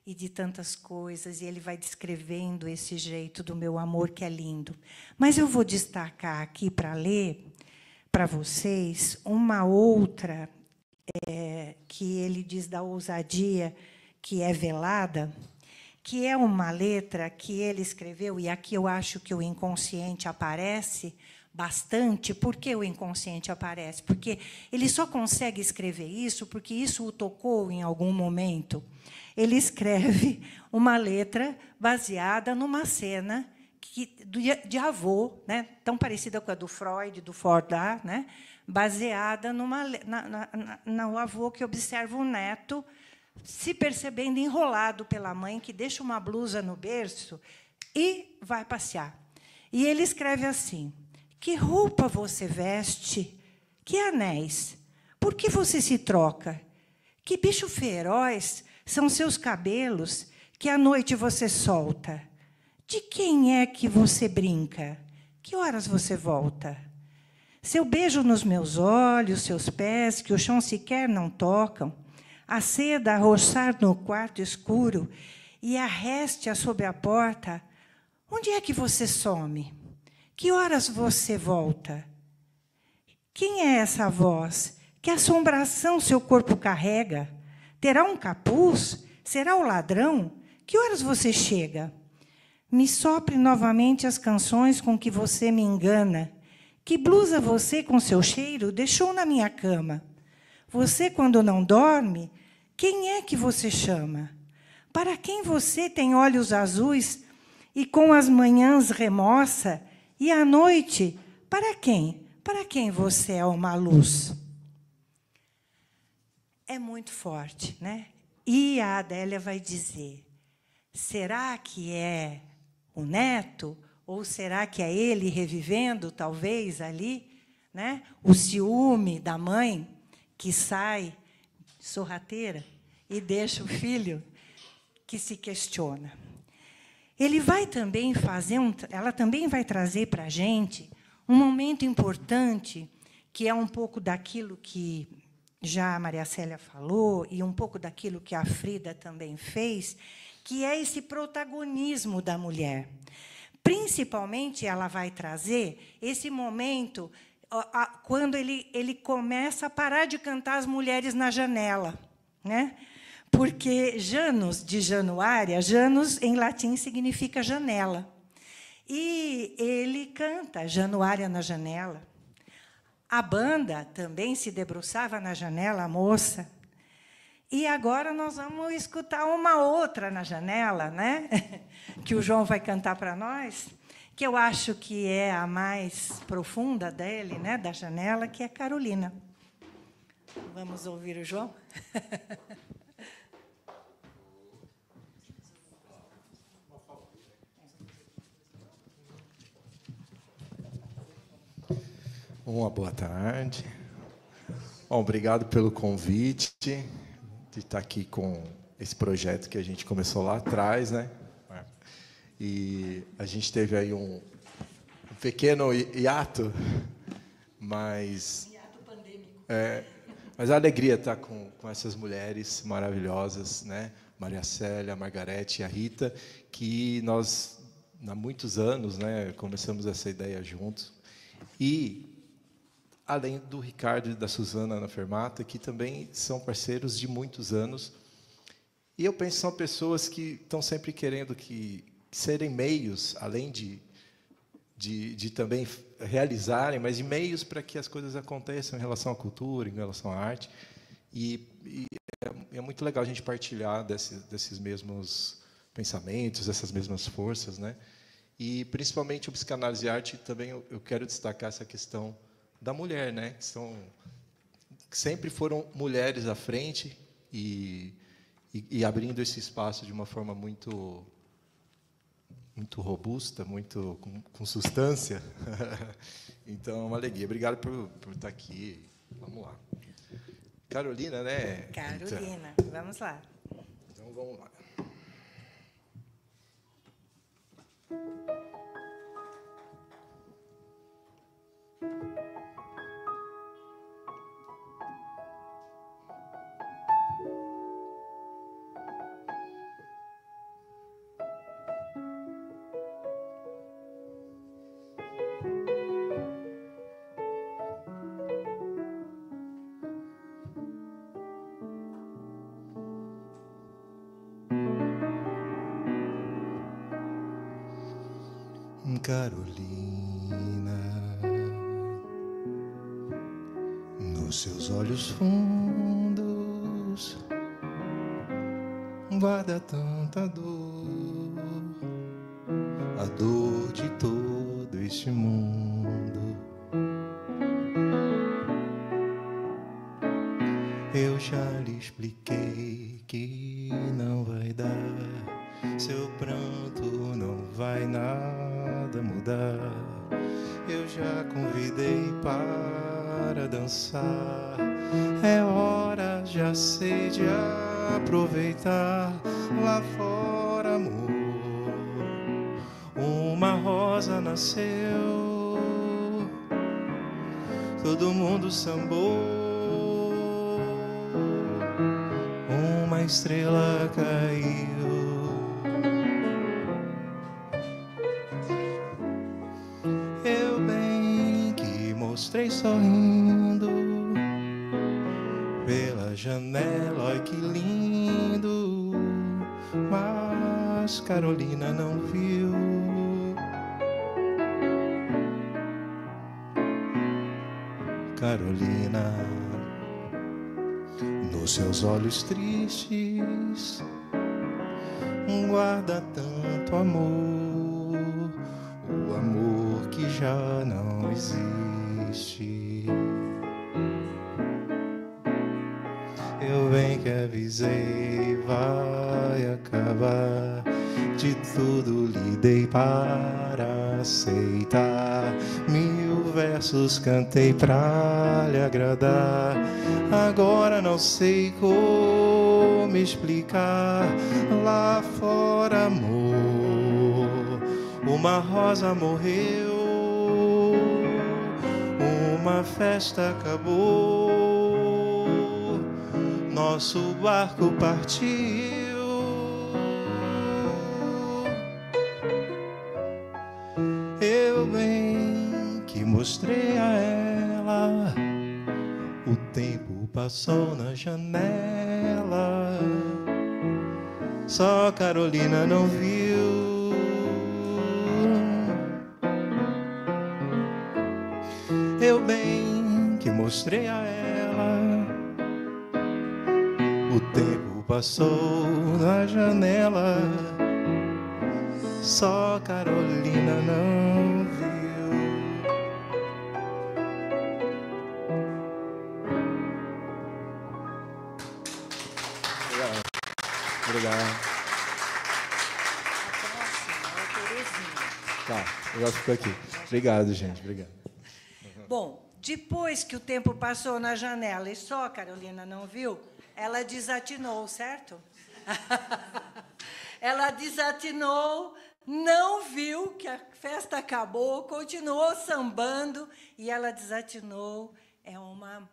e de tantas coisas. E ele vai descrevendo esse jeito do meu amor, que é lindo. Mas eu vou destacar aqui para ler para vocês uma outra que ele diz da ousadia, que é velada, que é uma letra que ele escreveu, e aqui eu acho que o inconsciente aparece bastante. Por que o inconsciente aparece? Porque ele só consegue escrever isso porque isso o tocou em algum momento. Ele escreve uma letra baseada numa cena de avô, né, tão parecida com a do Freud, do Fordá, né, baseada no avô que observa o neto se percebendo enrolado pela mãe, que deixa uma blusa no berço e vai passear. E ele escreve assim: que roupa você veste? Que anéis? Por que você se troca? Que bicho feroz são seus cabelos que à noite você solta? De quem é que você brinca? Que horas você volta? Seu beijo nos meus olhos, seus pés, que o chão sequer não tocam, a seda a roçar no quarto escuro e a réstia sobre a porta. Onde é que você some? Que horas você volta? Quem é essa voz? Que assombração seu corpo carrega? Terá um capuz? Será o ladrão? Que horas você chega? Me sopre novamente as canções com que você me engana. Que blusa você, com seu cheiro, deixou na minha cama? Você, quando não dorme, quem é que você chama? Para quem você tem olhos azuis e com as manhãs remoça? E à noite, para quem? Para quem você é uma luz? É muito forte, né? E a Adélia vai dizer: será que é o neto? Ou será que é ele revivendo, talvez, ali, né, o ciúme da mãe, que sai sorrateira e deixa o filho que se questiona? Ele vai também fazer ela também vai trazer para a gente um momento importante, que é um pouco daquilo que já a Maria Célia falou, e um pouco daquilo que a Frida também fez, que é esse protagonismo da mulher. Principalmente, ela vai trazer esse momento quando ele começa a parar de cantar As Mulheres na Janela, né? Porque Janus, de Januária, Janus, em latim, significa janela. E ele canta Januária na janela. A banda também se debruçava na janela, a moça. E agora nós vamos escutar uma outra na janela, né? Que o João vai cantar para nós, que eu acho que é a mais profunda dele, né? Da janela, que é Carolina. Vamos ouvir o João? Uma boa tarde. Bom, obrigado pelo convite de estar aqui com esse projeto que a gente começou lá atrás, né? E a gente teve aí um pequeno hiato, mas hiato pandêmico. Mas a alegria estar com essas mulheres maravilhosas, né? Maria Célia, a Margarete e a Rita, que nós há muitos anos, né, começamos essa ideia juntos. E além do Ricardo e da Suzana Ana Fermata, que também são parceiros de muitos anos. E eu penso que são pessoas que estão sempre querendo serem meios, além de também realizarem, mas de meios para que as coisas aconteçam em relação à cultura, em relação à arte. E é muito legal a gente partilhar desses mesmos pensamentos, dessas mesmas forças, né? E, principalmente, o Psicanálise e Arte, também eu quero destacar essa questão da mulher, né? Que sempre foram mulheres à frente e abrindo esse espaço de uma forma muito robusta, muito com substância. Então, é uma alegria. Obrigado por estar aqui. Vamos lá. Carolina, né? Carolina, vamos lá. Então, vamos lá. Carolina, nos seus olhos fundos guarda tanta dor, a dor de todo este mundo. Eu já lhe expliquei que não vai dar, seu pranto não vai nada mudar. Eu já convidei para dançar, é hora, já sei, de aproveitar. Lá fora, amor, uma rosa nasceu, todo mundo sambou, uma estrela caiu. Eu bem que mostrei sorrindo pela janela, olha que lindo, mas Carolina não viu. Carolina, nos seus olhos tristes guarda tanto amor, o amor que já não existe. Eu bem que avisei, vai acabar, de tudo lhe dei para aceitar. 1000 versos cantei pra lhe agradar, agora não sei como explicar. Lá fora, amor, uma rosa morreu, uma festa acabou, nosso barco partiu. Eu bem que mostrei a ela, o tempo passou na janela, só Carolina não viu. Eu bem que mostrei a ela, o tempo passou na janela, só Carolina não viu. Obrigado. A próxima é a Terezinha. Tá, eu fico aqui. Obrigado, gente. Obrigado. Bom, depois que o tempo passou na janela e só a Carolina não viu, ela desatinou, certo? Ela desatinou, não viu que a festa acabou, continuou sambando e ela desatinou. É uma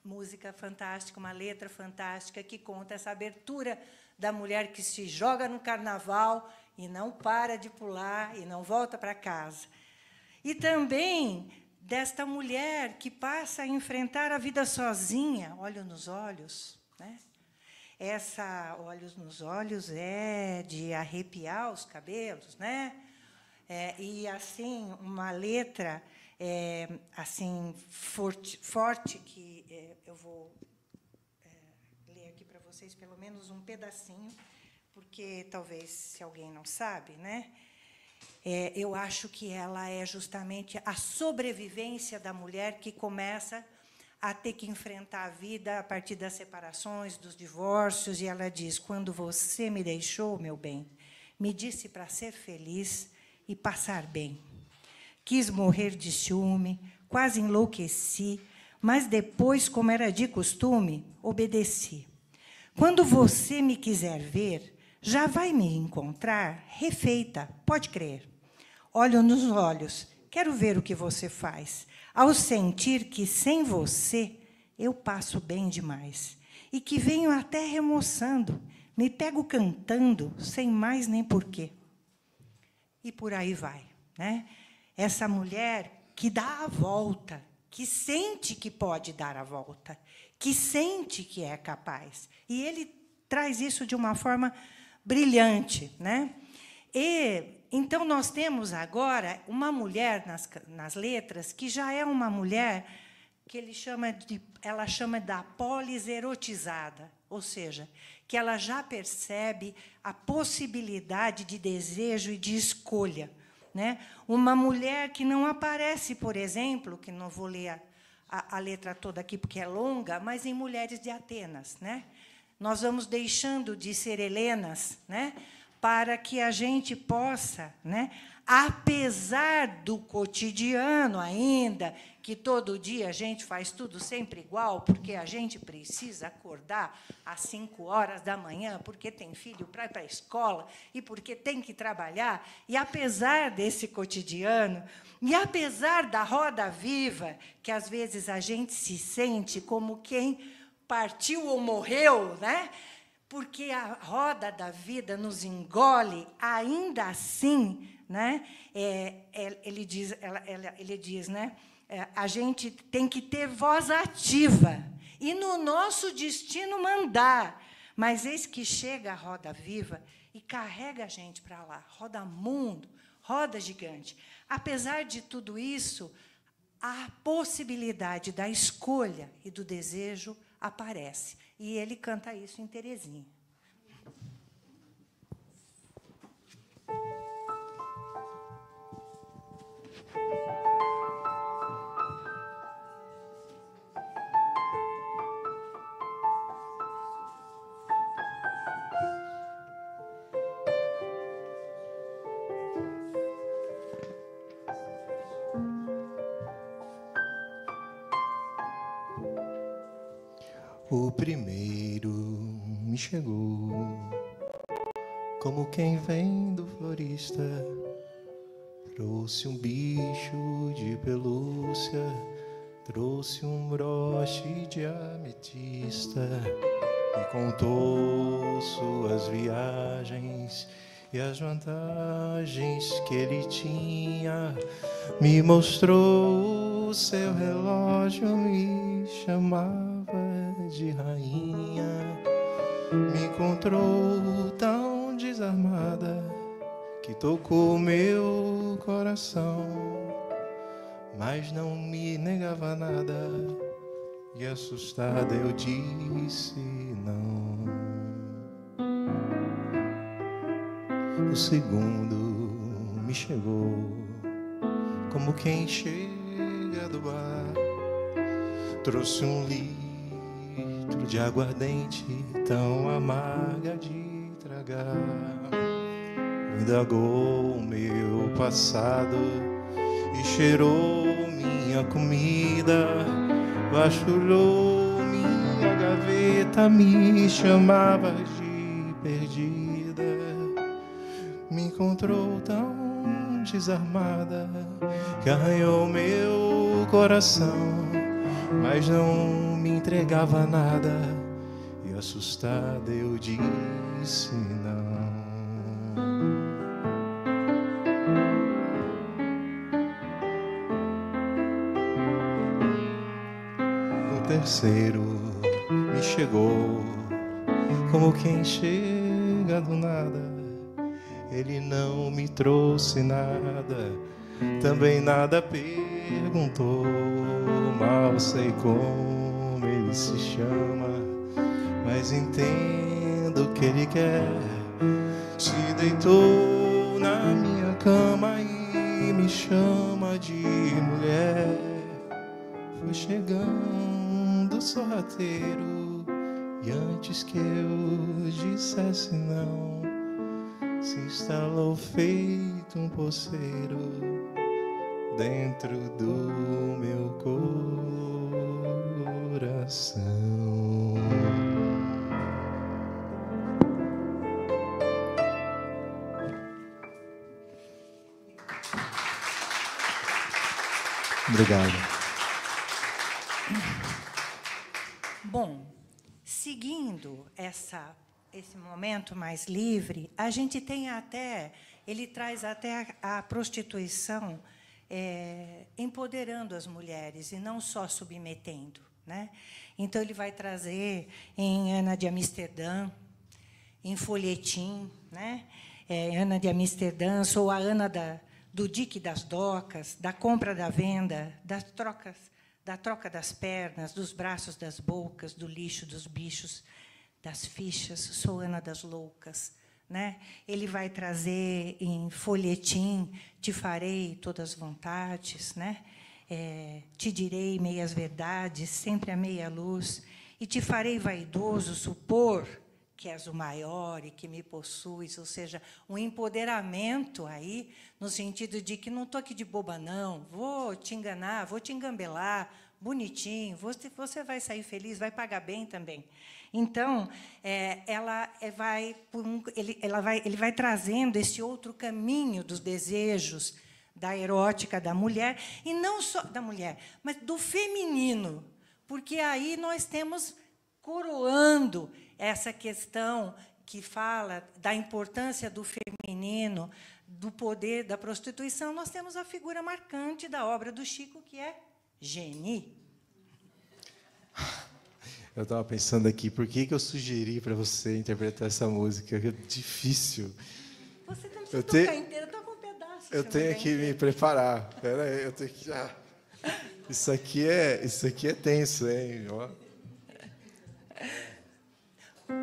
música fantástica, uma letra fantástica que conta essa abertura da mulher que se joga no carnaval e não para de pular e não volta para casa. E também desta mulher que passa a enfrentar a vida sozinha, olho nos olhos, né? Essa olhos nos olhos é de arrepiar os cabelos, né? E assim uma letra assim forte que eu vou ler aqui para vocês pelo menos um pedacinho, porque talvez se alguém não sabe, né? Eu acho que ela é justamente a sobrevivência da mulher que começa a ter que enfrentar a vida a partir das separações, dos divórcios, e ela diz: quando você me deixou, meu bem, me disse para ser feliz e passar bem. Quis morrer de ciúme, quase enlouqueci, mas depois, como era de costume, obedeci. Quando você me quiser ver, já vai me encontrar refeita, pode crer. Olho nos olhos, quero ver o que você faz, ao sentir que sem você eu passo bem demais, e que venho até remoçando, me pego cantando, sem mais nem porquê. E por aí vai, né? Essa mulher que dá a volta, que sente que pode dar a volta, que sente que é capaz. E ele traz isso de uma forma brilhante, né? E então nós temos agora uma mulher nas letras que já é uma mulher que ela chama da polis erotizada, ou seja, que ela já percebe a possibilidade de desejo e de escolha, né? Uma mulher que não aparece, por exemplo, que não vou ler a letra toda aqui porque é longa, mas em Mulheres de Atenas, né? Nós vamos deixando de ser Helenas, né? Para que a gente possa, né? Apesar do cotidiano ainda, que todo dia a gente faz tudo sempre igual, porque a gente precisa acordar às 5 horas da manhã, porque tem filho para ir para a escola e porque tem que trabalhar. E, apesar desse cotidiano, e apesar da roda viva, que, às vezes, a gente se sente como quem partiu ou morreu, né? Porque a roda da vida nos engole, ainda assim, né? Ele diz, né? A gente tem que ter voz ativa e no nosso destino mandar. Mas eis que chega a roda viva e carrega a gente para lá, roda mundo, roda gigante. Apesar de tudo isso, a possibilidade da escolha e do desejo aparece. E ele canta isso em Terezinha. O primeiro me chegou, como quem vem do florista, trouxe um bicho de pelúcia, trouxe um broche de ametista, me contou suas viagens e as vantagens que ele tinha, me mostrou o seu relógio e chamava de rainha, me encontrou tão desarmada que tocou meu coração, mas não me negava nada e assustada eu disse não. O segundo me chegou, como quem chega do bar, trouxe um litro de aguardente tão amarga de tragar, indagou o meu passado e cheirou minha comida, vasculhou minha gaveta, me chamava de perdida, me encontrou tão desarmada que arranhou meu coração, mas não me entregava nada e assustada eu disse não. O terceiro me chegou, como quem chega do nada, ele não me trouxe nada, também nada perguntou, mal sei como ele se chama, mas entendo o que ele quer. Se deitou na minha cama e me chama de mulher. Foi chegando sorrateiro e antes que eu dissesse não, se instalou feito um poceiro dentro do meu corpo. coração. Obrigado. Bom, seguindo esse momento mais livre, a gente tem até, ele traz até a prostituição empoderando as mulheres e não só submetendo, né? Então ele vai trazer em Ana de Amsterdã, em Folhetim, né? Ana de Amsterdã, sou a Ana do dique das docas, da compra da venda, das trocas, da troca das pernas, dos braços das bocas, do lixo dos bichos, das fichas, sou Ana das loucas, né? Ele vai trazer em Folhetim, te farei todas as vontades, né? Te direi meias verdades, sempre a meia luz, e te farei vaidoso supor que és o maior e que me possuis, ou seja, um empoderamento aí, no sentido de que não estou aqui de boba, não, vou te enganar, vou te engambelar, bonitinho, você vai sair feliz, vai pagar bem também. Então, ele vai trazendo esse outro caminho dos desejos, da erótica da mulher, e não só da mulher, mas do feminino, porque aí nós temos coroando essa questão que fala da importância do feminino, do poder da prostituição, nós temos a figura marcante da obra do Chico, que é Geni. Eu estava pensando aqui, por que eu sugeri para você interpretar essa música? É difícil. Você não precisa tocar inteira, toca um pedaço. Eu tenho que me preparar. Espera aí, eu tenho que... Isso aqui é tenso, hein? Ó. É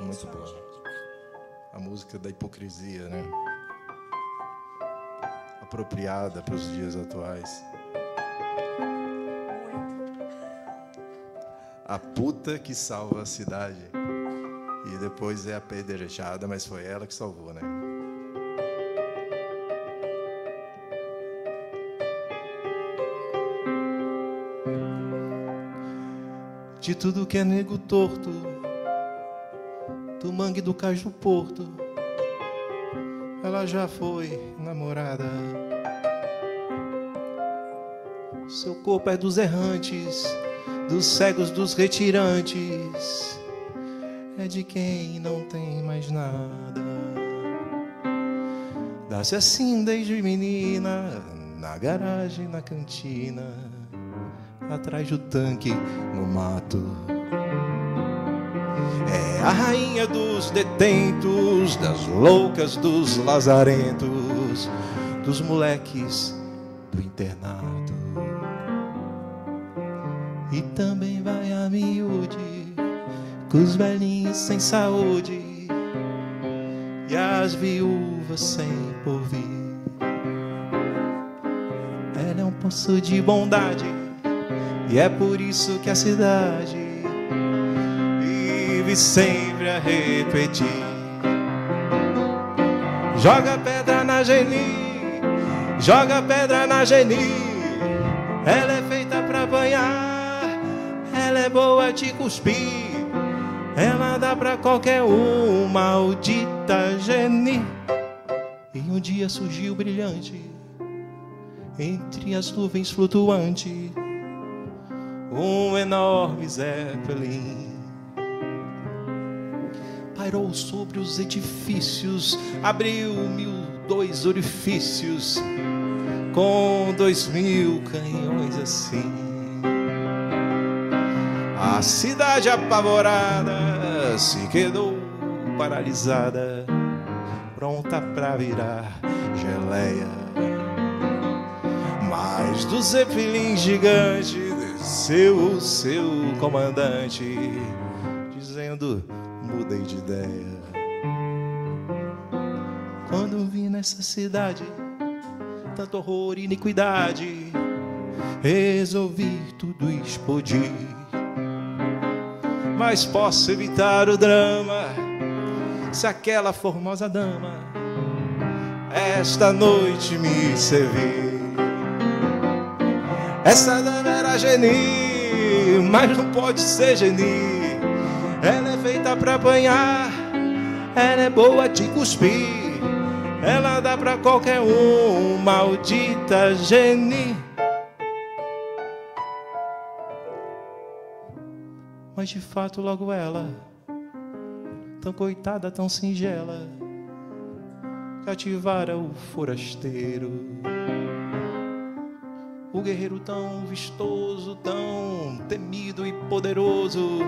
muito boa. A música da hipocrisia, né? Apropriada para os dias atuais. A puta que salva a cidade. E depois é apedrejada, mas foi ela que salvou, né? De tudo que é nego torto, do mangue do cais do porto, ela já foi namorada. Seu corpo é dos errantes, dos cegos, dos retirantes, é de quem não tem mais nada. Dá-se assim desde menina, na garagem, na cantina, atrás do tanque, no mato. É a rainha dos detentos, das loucas, dos lazarentos, dos moleques do internato. E também vai a miúde, com os velhinhos sem saúde e as viúvas sem porvir. Ela é um poço de bondade e é por isso que a cidade vive sempre a repetir. Joga pedra na Geni, joga pedra na Geni. Ela é feita pra apanhar, ela é boa de cuspir, ela dá pra qualquer um, maldita Geni. E um dia surgiu brilhante, entre as nuvens flutuante, um enorme Zeppelin. Pairou sobre os edifícios, abriu 1002 orifícios, com 2000 canhões assim. A cidade apavorada se quedou paralisada, pronta pra virar geleia. Mas do Zeppelin gigante desceu o seu comandante, dizendo: mudei de ideia. Quando vi nessa cidade tanto horror e iniquidade, resolvi tudo explodir. Mas posso evitar o drama se aquela formosa dama esta noite me servir. Essa dama era Geni, mas não pode ser Geni. Ela é feita pra apanhar, ela é boa de cuspir, ela dá pra qualquer um, maldita Geni. Mas de fato logo ela, tão coitada, tão singela, cativara o forasteiro. O guerreiro tão vistoso, tão temido e poderoso,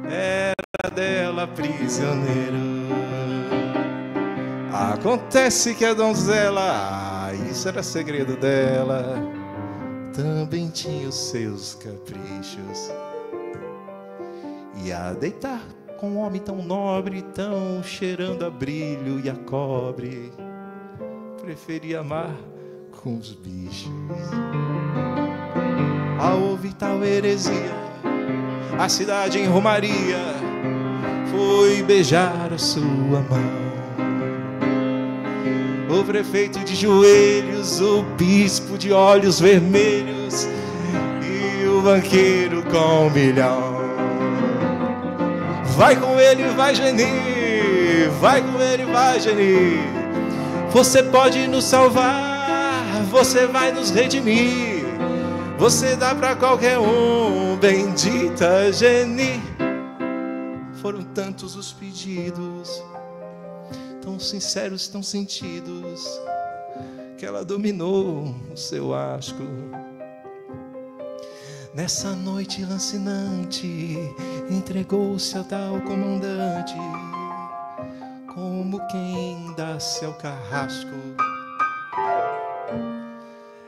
era dela prisioneiro. Acontece que a donzela, isso era segredo dela, também tinha os seus caprichos. E a deitar com um homem tão nobre, tão cheirando a brilho e a cobre, preferia amar com os bichos. Ao ouvir tal heresia, a cidade em romaria foi beijar a sua mão. O prefeito de joelhos, o bispo de olhos vermelhos e o banqueiro com 1 milhão. Vai com ele, vai Geni, vai com ele, vai Geni. Você pode nos salvar, você vai nos redimir. Você dá pra qualquer um, bendita Geni. Foram tantos os pedidos, tão sinceros, tão sentidos, que ela dominou o seu asco. Nessa noite lancinante, entregou-se ao tal comandante, como quem dá-se ao carrasco.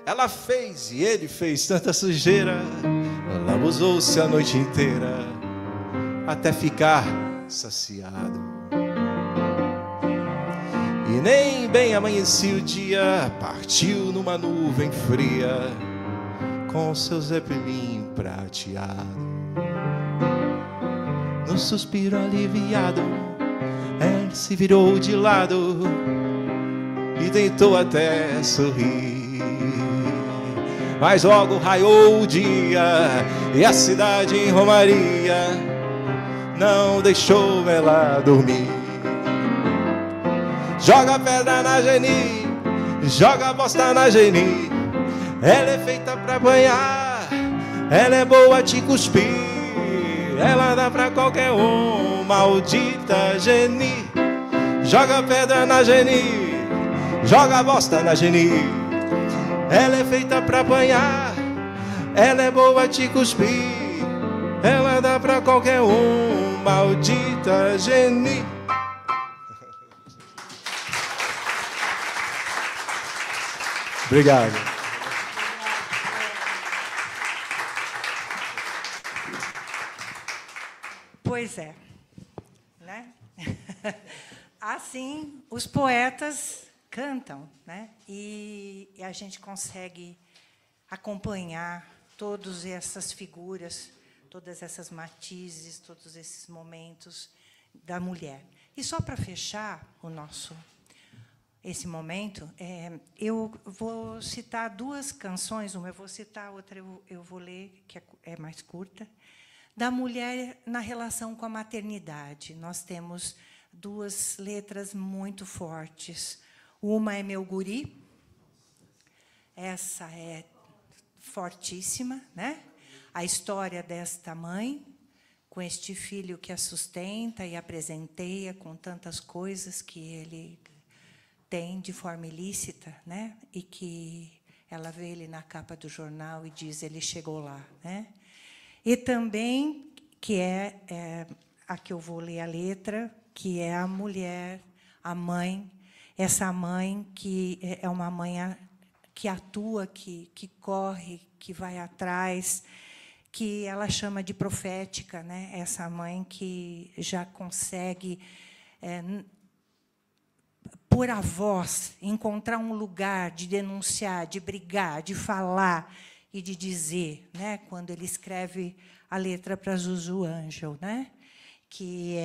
Ela fez e ele fez tanta sujeira, ela abusou-se a noite inteira, até ficar saciado. E nem bem amanhecia o dia, partiu numa nuvem fria, com seu zeppelin prateado. No suspiro aliviado, ele se virou de lado e tentou até sorrir. Mas logo raiou o dia e a cidade em romaria não deixou ela dormir. Joga pedra na Geni, joga bosta na Geni. Ela é feita pra apanhar, ela é boa de cuspir, ela dá pra qualquer um, maldita Geni. Joga pedra na Geni, joga bosta na Geni. Ela é feita pra apanhar, ela é boa de cuspir, ela dá pra qualquer um, maldita Geni. Obrigado. Pois é, né? Assim, os poetas cantam, né? E a gente consegue acompanhar todas essas figuras, todas essas matizes, todos esses momentos da mulher. E só para fechar esse momento, eu vou citar 2 canções, uma eu vou citar, a outra eu vou ler, que é mais curta, da mulher na relação com a maternidade. Nós temos 2 letras muito fortes. Uma é Meu Guri, essa é fortíssima, né? A história desta mãe, com este filho que a sustenta e a presenteia com tantas coisas que ele tem de forma ilícita, né? E que ela vê ele na capa do jornal e diz, ele chegou lá, né? E também, que é a que eu vou ler a letra, que é a mulher, a mãe, essa mãe que é uma mãe que atua, que corre, que vai atrás, que ela chama de profética, né? Essa mãe que já consegue, por a voz, encontrar um lugar de denunciar, de brigar, de falar e de dizer, né? Quando ele escreve a letra para Zuzu Angel, né? Que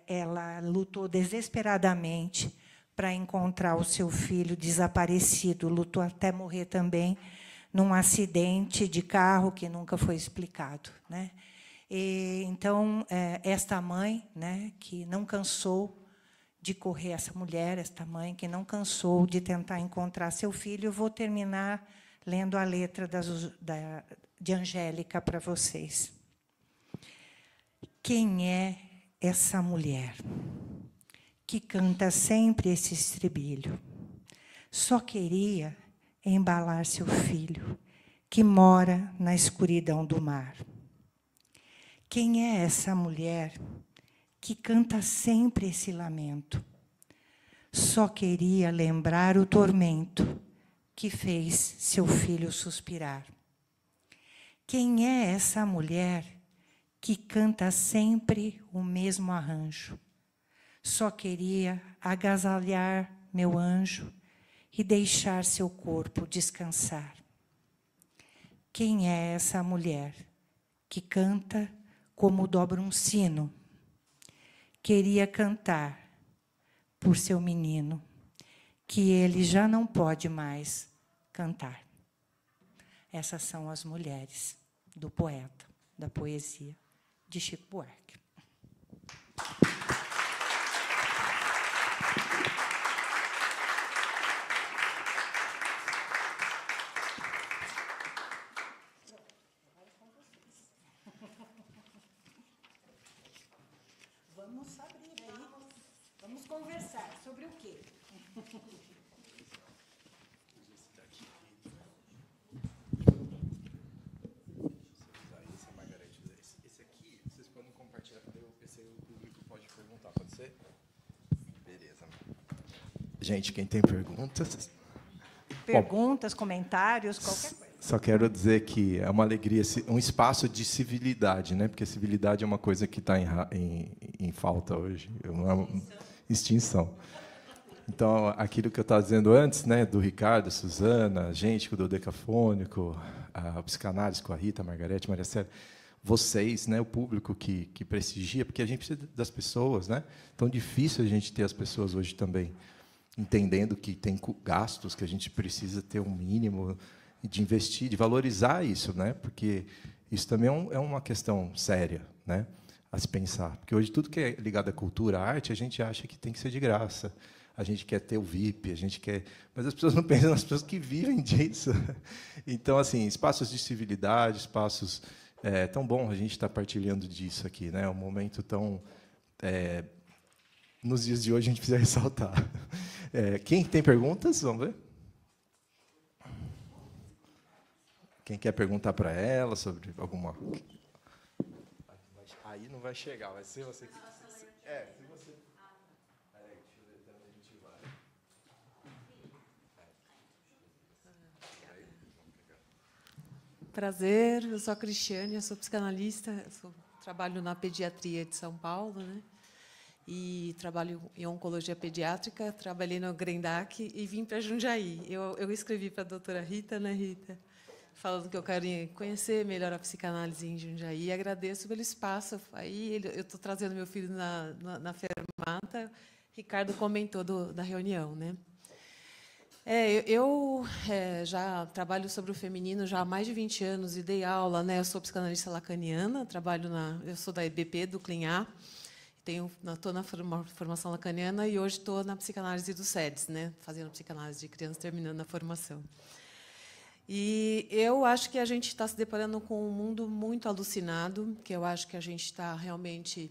ela lutou desesperadamente para encontrar o seu filho desaparecido, lutou até morrer também num acidente de carro que nunca foi explicado, né? E, então, esta mãe, né, que não cansou de correr, essa mulher, esta mãe, que não cansou de tentar encontrar seu filho, eu vou terminar lendo a letra de Angélica para vocês. Quem é essa mulher que canta sempre esse estribilho? Só queria embalar seu filho, que mora na escuridão do mar. Quem é essa mulher que canta sempre esse lamento? Só queria lembrar o tormento que fez seu filho suspirar. Quem é essa mulher que canta sempre o mesmo arranjo? Só queria agasalhar meu anjo e deixar seu corpo descansar. Quem é essa mulher que canta como dobra um sino? Queria cantar por seu menino, que ele já não pode mais cantar. Essas são as mulheres do poeta, da poesia de Chico Buarque. Vamos abrir aí. Vamos conversar sobre o quê? Esse aqui, vocês podem compartilhar, esse aí o público pode perguntar, pode ser? Beleza. Gente, quem tem perguntas? Perguntas, comentários, qualquer coisa. Só quero dizer que é uma alegria, um espaço de civilidade, né? Porque a civilidade é uma coisa que está em falta hoje, é uma extinção. Então, aquilo que eu estava dizendo antes, né, do Ricardo, a Suzana, a gente com o Dodecafônico, a psicanálise com a Rita, a Margarete, Maria Célia, vocês, né, o público que prestigia, porque a gente precisa das pessoas, né? Tão difícil a gente ter as pessoas hoje também, entendendo que tem gastos, que a gente precisa ter um mínimo de investir, de valorizar isso, né? Porque isso também é uma questão séria, né, a se pensar. Porque hoje tudo que é ligado à cultura, à arte, a gente acha que tem que ser de graça. A gente quer ter o VIP, a gente quer, mas as pessoas não pensam nas pessoas que vivem disso. Então, assim, espaços de civilidade, espaços tão bom a gente estar partilhando disso aqui, né? Um momento tão nos dias de hoje a gente precisa ressaltar. Quem tem perguntas? Vamos ver. Quem quer perguntar para ela sobre alguma... Aí não vai chegar, vai ser você que... se você... Deixa eu ver onde a gente vai. Prazer, eu sou a Cristiane, eu sou psicanalista, trabalho na pediatria de São Paulo, né? E trabalho em oncologia pediátrica, trabalhei no Grendac e vim para Jundiaí. Eu escrevi para a doutora Rita, né, Rita? Falando que eu quero conhecer melhor a psicanálise em Jundiaí. E agradeço pelo espaço. Aí eu estou trazendo meu filho na fermata. Ricardo comentou da reunião, né? Eu já trabalho sobre o feminino já há mais de 20 anos e dei aula, né? Eu sou psicanalista lacaniana, eu sou da EBP do CLINHA, estou na formação lacaniana e hoje estou na psicanálise do SEDES, né? Fazendo psicanálise de crianças, terminando a formação. E eu acho que a gente está se deparando com um mundo muito alucinado, que eu acho que a gente está realmente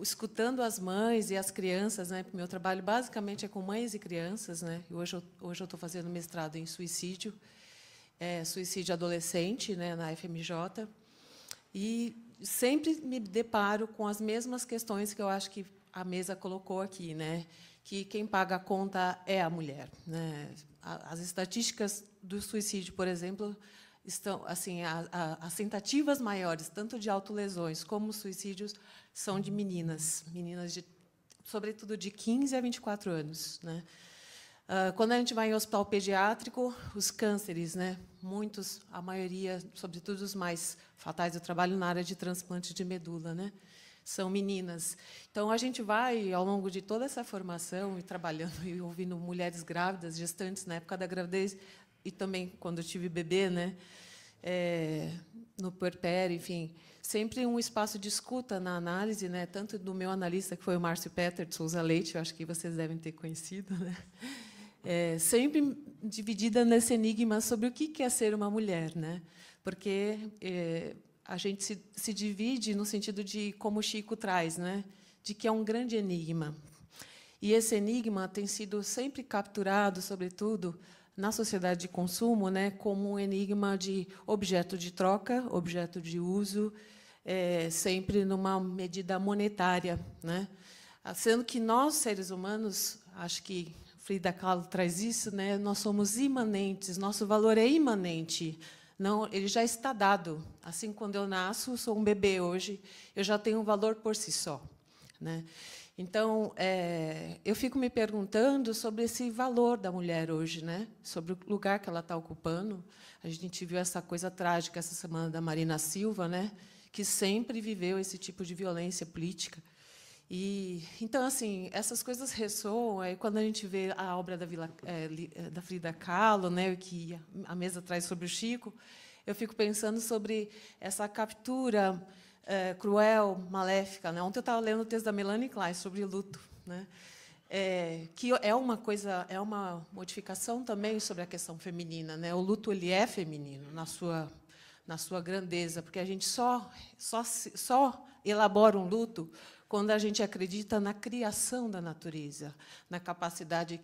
escutando as mães e as crianças, né? Porque meu trabalho basicamente é com mães e crianças, né? E hoje eu estou fazendo mestrado em suicídio adolescente, né? Na FMJ, e sempre me deparo com as mesmas questões que eu acho que a mesa colocou aqui, né? Que quem paga a conta é a mulher, né? As estatísticas do suicídio, por exemplo, estão assim, as tentativas maiores, tanto de autolesões como suicídios, são de meninas sobretudo de 15 a 24 anos, né? Quando a gente vai em hospital pediátrico, os cânceres, né? Muitos, a maioria, sobretudo os mais fatais, eu trabalho na área de transplante de medula, né? São meninas. Então, a gente vai, ao longo de toda essa formação, e trabalhando e ouvindo mulheres grávidas, gestantes, na época da gravidez, e também quando eu tive bebê, né, no puerpério, enfim, sempre um espaço de escuta na análise, né, tanto do meu analista, que foi o Márcio Peter de Souza Leite, eu acho que vocês devem ter conhecido, né, sempre dividida nesse enigma sobre o que é ser uma mulher, né, porque a gente se divide no sentido de, como o Chico traz, né, de que é um grande enigma. E esse enigma tem sido sempre capturado, sobretudo, na sociedade de consumo, né, como um enigma de objeto de troca, objeto de uso, sempre numa medida monetária, né? Sendo que nós, seres humanos, acho que Frida Kahlo traz isso, né, nós somos imanentes, nosso valor é imanente. Não, ele já está dado. Assim, quando eu nasço, sou um bebê hoje, eu já tenho um valor por si só, né? Então, eu fico me perguntando sobre esse valor da mulher hoje, né? Sobre o lugar que ela está ocupando. A gente viu essa coisa trágica essa semana da Marina Silva, né? Que sempre viveu esse tipo de violência política. Então, assim, essas coisas ressoam. Aí, quando a gente vê a obra da Frida Kahlo, né, que a mesa traz sobre o Chico, eu fico pensando sobre essa captura cruel, maléfica, né? Ontem eu estava lendo o texto da Melanie Klein sobre luto, né? Que é uma modificação também sobre a questão feminina, né? O luto ele é feminino na sua grandeza, porque a gente só elabora um luto quando a gente acredita na criação da natureza, na capacidade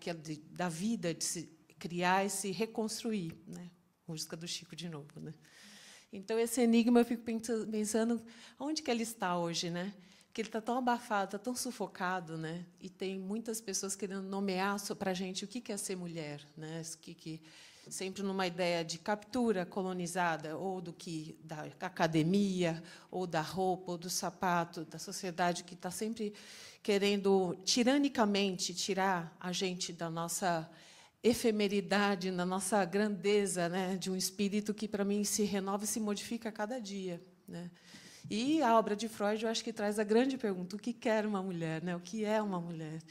da vida de se criar e se reconstruir, né? Música do Chico de novo, né? Então, esse enigma, eu fico pensando onde que ele está hoje, né? Porque ele está tão abafado, está tão sufocado, né? E tem muitas pessoas querendo nomear para a gente o que é ser mulher, né? Sempre numa ideia de captura colonizada, ou da academia, ou da roupa, ou do sapato, da sociedade que está sempre querendo, tiranicamente, tirar a gente da nossa efemeridade, na nossa grandeza, né, de um espírito que, para mim, se renova e se modifica a cada dia, né? E a obra de Freud, eu acho que traz a grande pergunta: o que quer uma mulher, né? O que é uma mulher?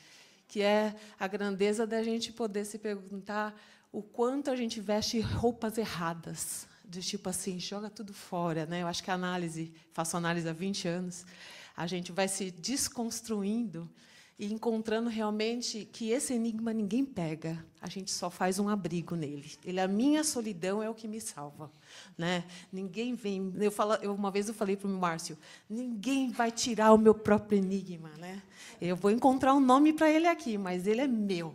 Que é a grandeza da gente poder se perguntar o quanto a gente veste roupas erradas, de tipo assim, joga tudo fora, né? Eu acho que faço análise há 20 anos, a gente vai se desconstruindo e encontrando realmente que esse enigma ninguém pega, a gente só faz um abrigo nele. A minha solidão é o que me salva, né? Ninguém vem. Uma vez eu falei para o Márcio: ninguém vai tirar o meu próprio enigma, né? Eu vou encontrar um nome para ele aqui, mas ele é meu.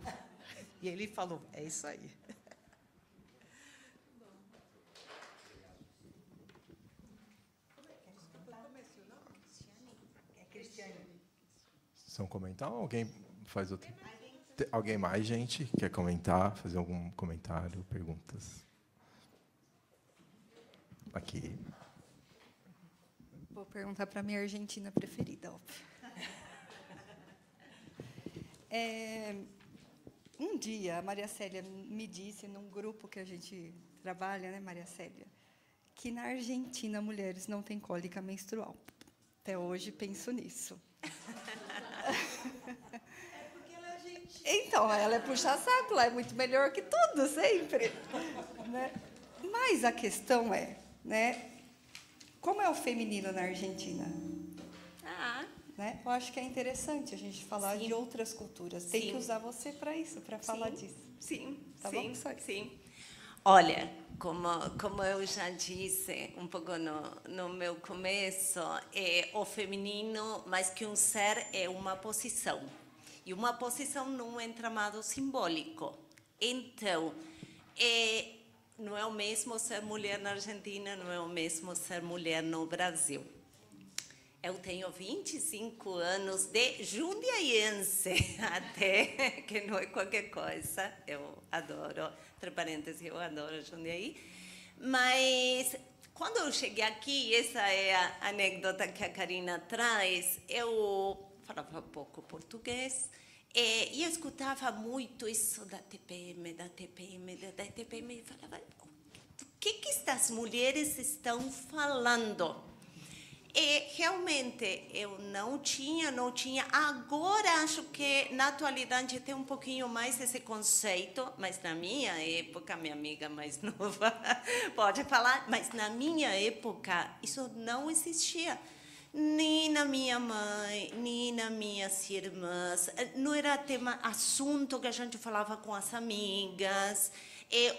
E ele falou: é isso aí. São comentar ou alguém faz outro? Alguém mais, gente, quer comentar, fazer algum comentário, perguntas? Aqui. Vou perguntar para a minha argentina preferida, óbvio. Um dia, a Maria Célia me disse, num grupo que a gente trabalha, né, Maria Célia, que na Argentina mulheres não têm cólica menstrual. Até hoje penso nisso. Então, ela é puxa-saco, ela é muito melhor que tudo, sempre. Né? Mas a questão é, né, como é o feminino na Argentina? Né? Eu acho que é interessante a gente falar de outras culturas. Tem que usar você para isso, para falar disso. Sim, tá bom? Sim. Olha, como eu já disse um pouco no meu começo, o feminino, mais que um ser, é uma posição. E uma posição num entramado simbólico. Então, não é o mesmo ser mulher na Argentina, não é o mesmo ser mulher no Brasil. Eu tenho 25 anos de jundiaiense, até, que não é qualquer coisa. Eu adoro, entre parênteses, eu adoro Jundiaí. Mas, quando eu cheguei aqui, essa é a anedota que a Karina traz, eu falava pouco português, e eu escutava muito isso da TPM, e falava: o que estas mulheres estão falando? E realmente eu não tinha. Agora acho que na atualidade tem um pouquinho mais esse conceito, mas na minha época, minha amiga mais nova pode falar, mas na minha época isso não existia. Nem na minha mãe, nem nas minhas irmãs. Não era tema, assunto que a gente falava com as amigas.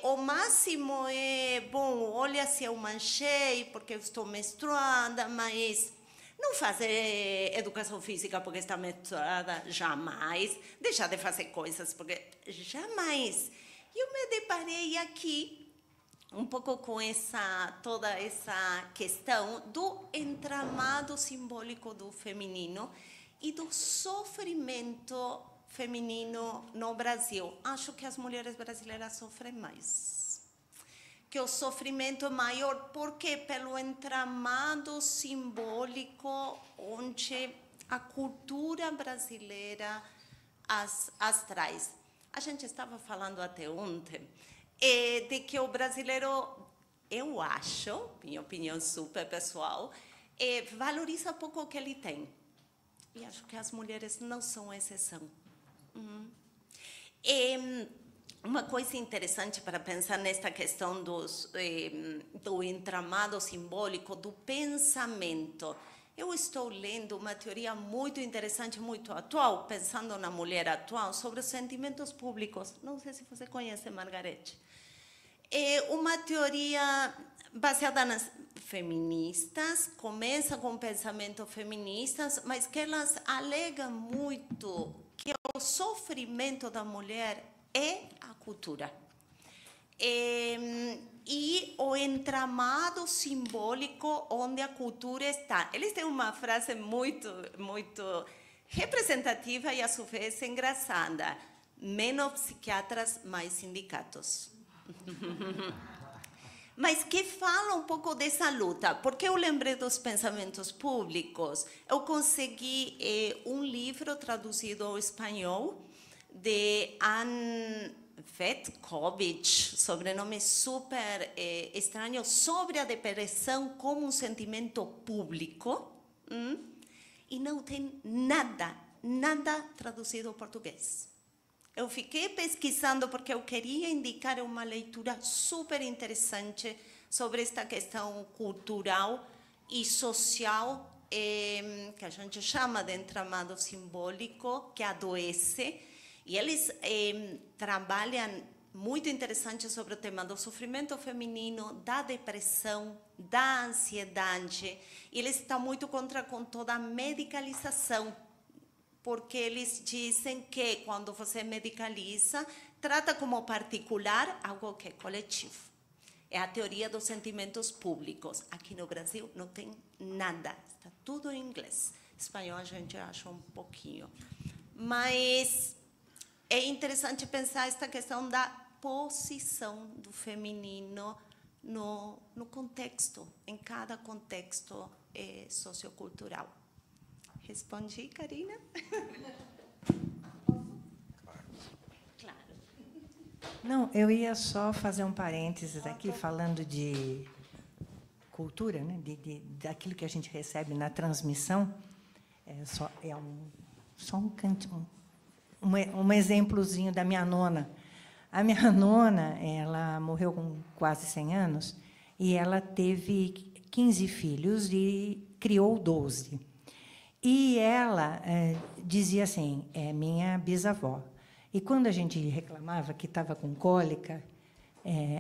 O máximo é, bom, olha se eu manchei porque eu estou menstruada, mas não fazer educação física porque está menstruada, jamais. Deixar de fazer coisas porque jamais. E eu me deparei aqui um pouco com toda essa questão do entramado simbólico do feminino e do sofrimento feminino no Brasil. Acho que as mulheres brasileiras sofrem mais. Que o sofrimento é maior porque pelo entramado simbólico onde a cultura brasileira as traz. A gente estava falando até ontem de que o brasileiro, eu acho, minha opinião super pessoal, valoriza pouco o que ele tem. E acho que as mulheres não são exceção. Uma coisa interessante para pensar nesta questão do entramado simbólico, do pensamento. Eu estou lendo uma teoria muito interessante, muito atual, pensando na mulher atual, sobre os sentimentos públicos. Não sei se você conhece, Margarete. É uma teoria baseada nas feministas, começa com pensamento feministas, mas que elas alegam muito que o sofrimento da mulher é a cultura. E o entramado simbólico onde a cultura está. Eles têm uma frase muito representativa e, a sua vez, engraçada. Menos psiquiatras, mais sindicatos. Mas que fala um pouco dessa luta. Porque eu lembrei dos pensamentos públicos. Eu consegui um livro traduzido ao espanhol de Anne Vetkovich, sobrenome super estranho, sobre a depressão como um sentimento público. E não tem nada traduzido ao português. Eu fiquei pesquisando porque eu queria indicar uma leitura super interessante sobre esta questão cultural e social, que a gente chama de entramado simbólico, que adoece. E eles trabalham muito interessante sobre o tema do sofrimento feminino, da depressão, da ansiedade. E eles estão muito contra com toda a medicalização, porque eles dizem que quando você medicaliza, trata como particular algo que é coletivo. É a teoria dos sentimentos públicos. Aqui no Brasil não tem nada, está tudo em inglês. Espanhol a gente acha um pouquinho. Mas é interessante pensar esta questão da posição do feminino no contexto, em cada contexto sociocultural. Respondi, Karina? Claro. Não, eu ia só fazer um parênteses aqui, falando de cultura, né? Daquilo que a gente recebe na transmissão. Só um cantinho. Um exemplozinho da minha nona. A minha nona, ela morreu com quase 100 anos e ela teve 15 filhos e criou 12. E ela dizia assim, é minha bisavó. E quando a gente reclamava que estava com cólica,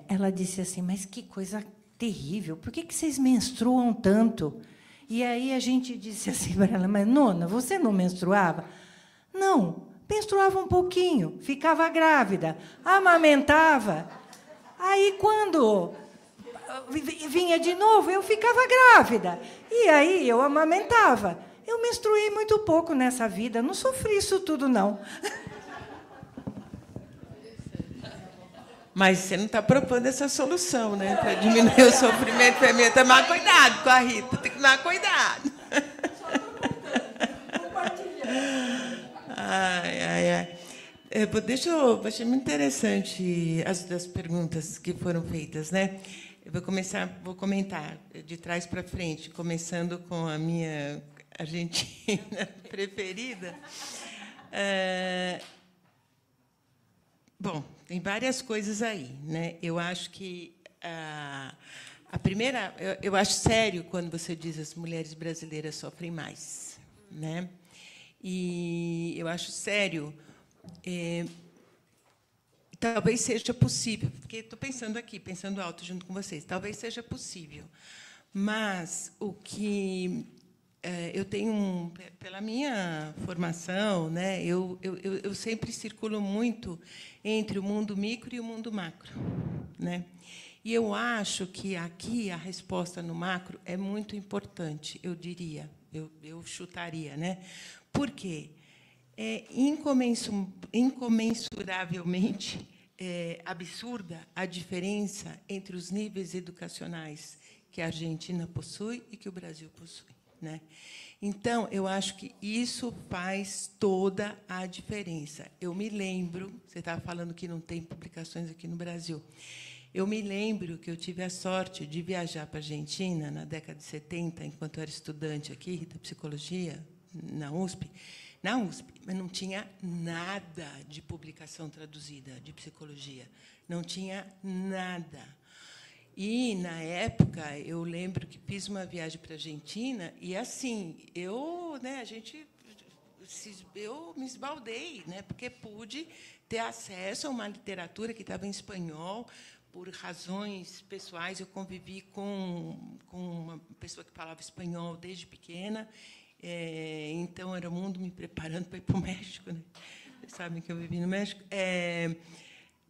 ela disse assim, mas que coisa terrível, por que vocês menstruam tanto? E aí a gente disse assim para ela, mas, nona, você não menstruava? Não, menstruava um pouquinho, ficava grávida, amamentava. Aí, quando vinha de novo, eu ficava grávida. E aí eu amamentava. Eu menstruei muito pouco nessa vida, não sofri isso tudo, não. Mas você não está propondo essa solução, né? Para diminuir o sofrimento feminino. Tomar cuidado com a Rita, tem que tomar cuidado. Achei muito interessante as duas perguntas que foram feitas, né? Eu vou comentar de trás para frente, começando com a minha argentina preferida. Bom, tem várias coisas aí, né? Eu acho que a primeira, eu acho sério quando você diz as mulheres brasileiras sofrem mais, né? E eu acho sério. Talvez seja possível, porque estou pensando aqui, pensando alto junto com vocês, talvez seja possível. Mas o que eu tenho, pela minha formação, né, eu sempre circulo muito entre o mundo micro e o mundo macro, né? E eu acho que aqui a resposta no macro é muito importante, eu diria, eu chutaria, né? Por quê? É incomensuravelmente absurda a diferença entre os níveis educacionais que a Argentina possui e que o Brasil possui, né? Então, eu acho que isso faz toda a diferença. Eu me lembro, você estava falando que não tem publicações aqui no Brasil, eu me lembro que eu tive a sorte de viajar para a Argentina na década de 70, enquanto eu era estudante aqui da psicologia, na USP, mas não tinha nada de publicação traduzida de psicologia. Não tinha nada. E, na época, eu lembro que fiz uma viagem para a Argentina e, assim, eu me esbaldei, né, porque pude ter acesso a uma literatura que estava em espanhol. Por razões pessoais, eu convivi com uma pessoa que falava espanhol desde pequena. Então, era o mundo me preparando para ir para o México, né? Vocês sabem que eu vivi no México.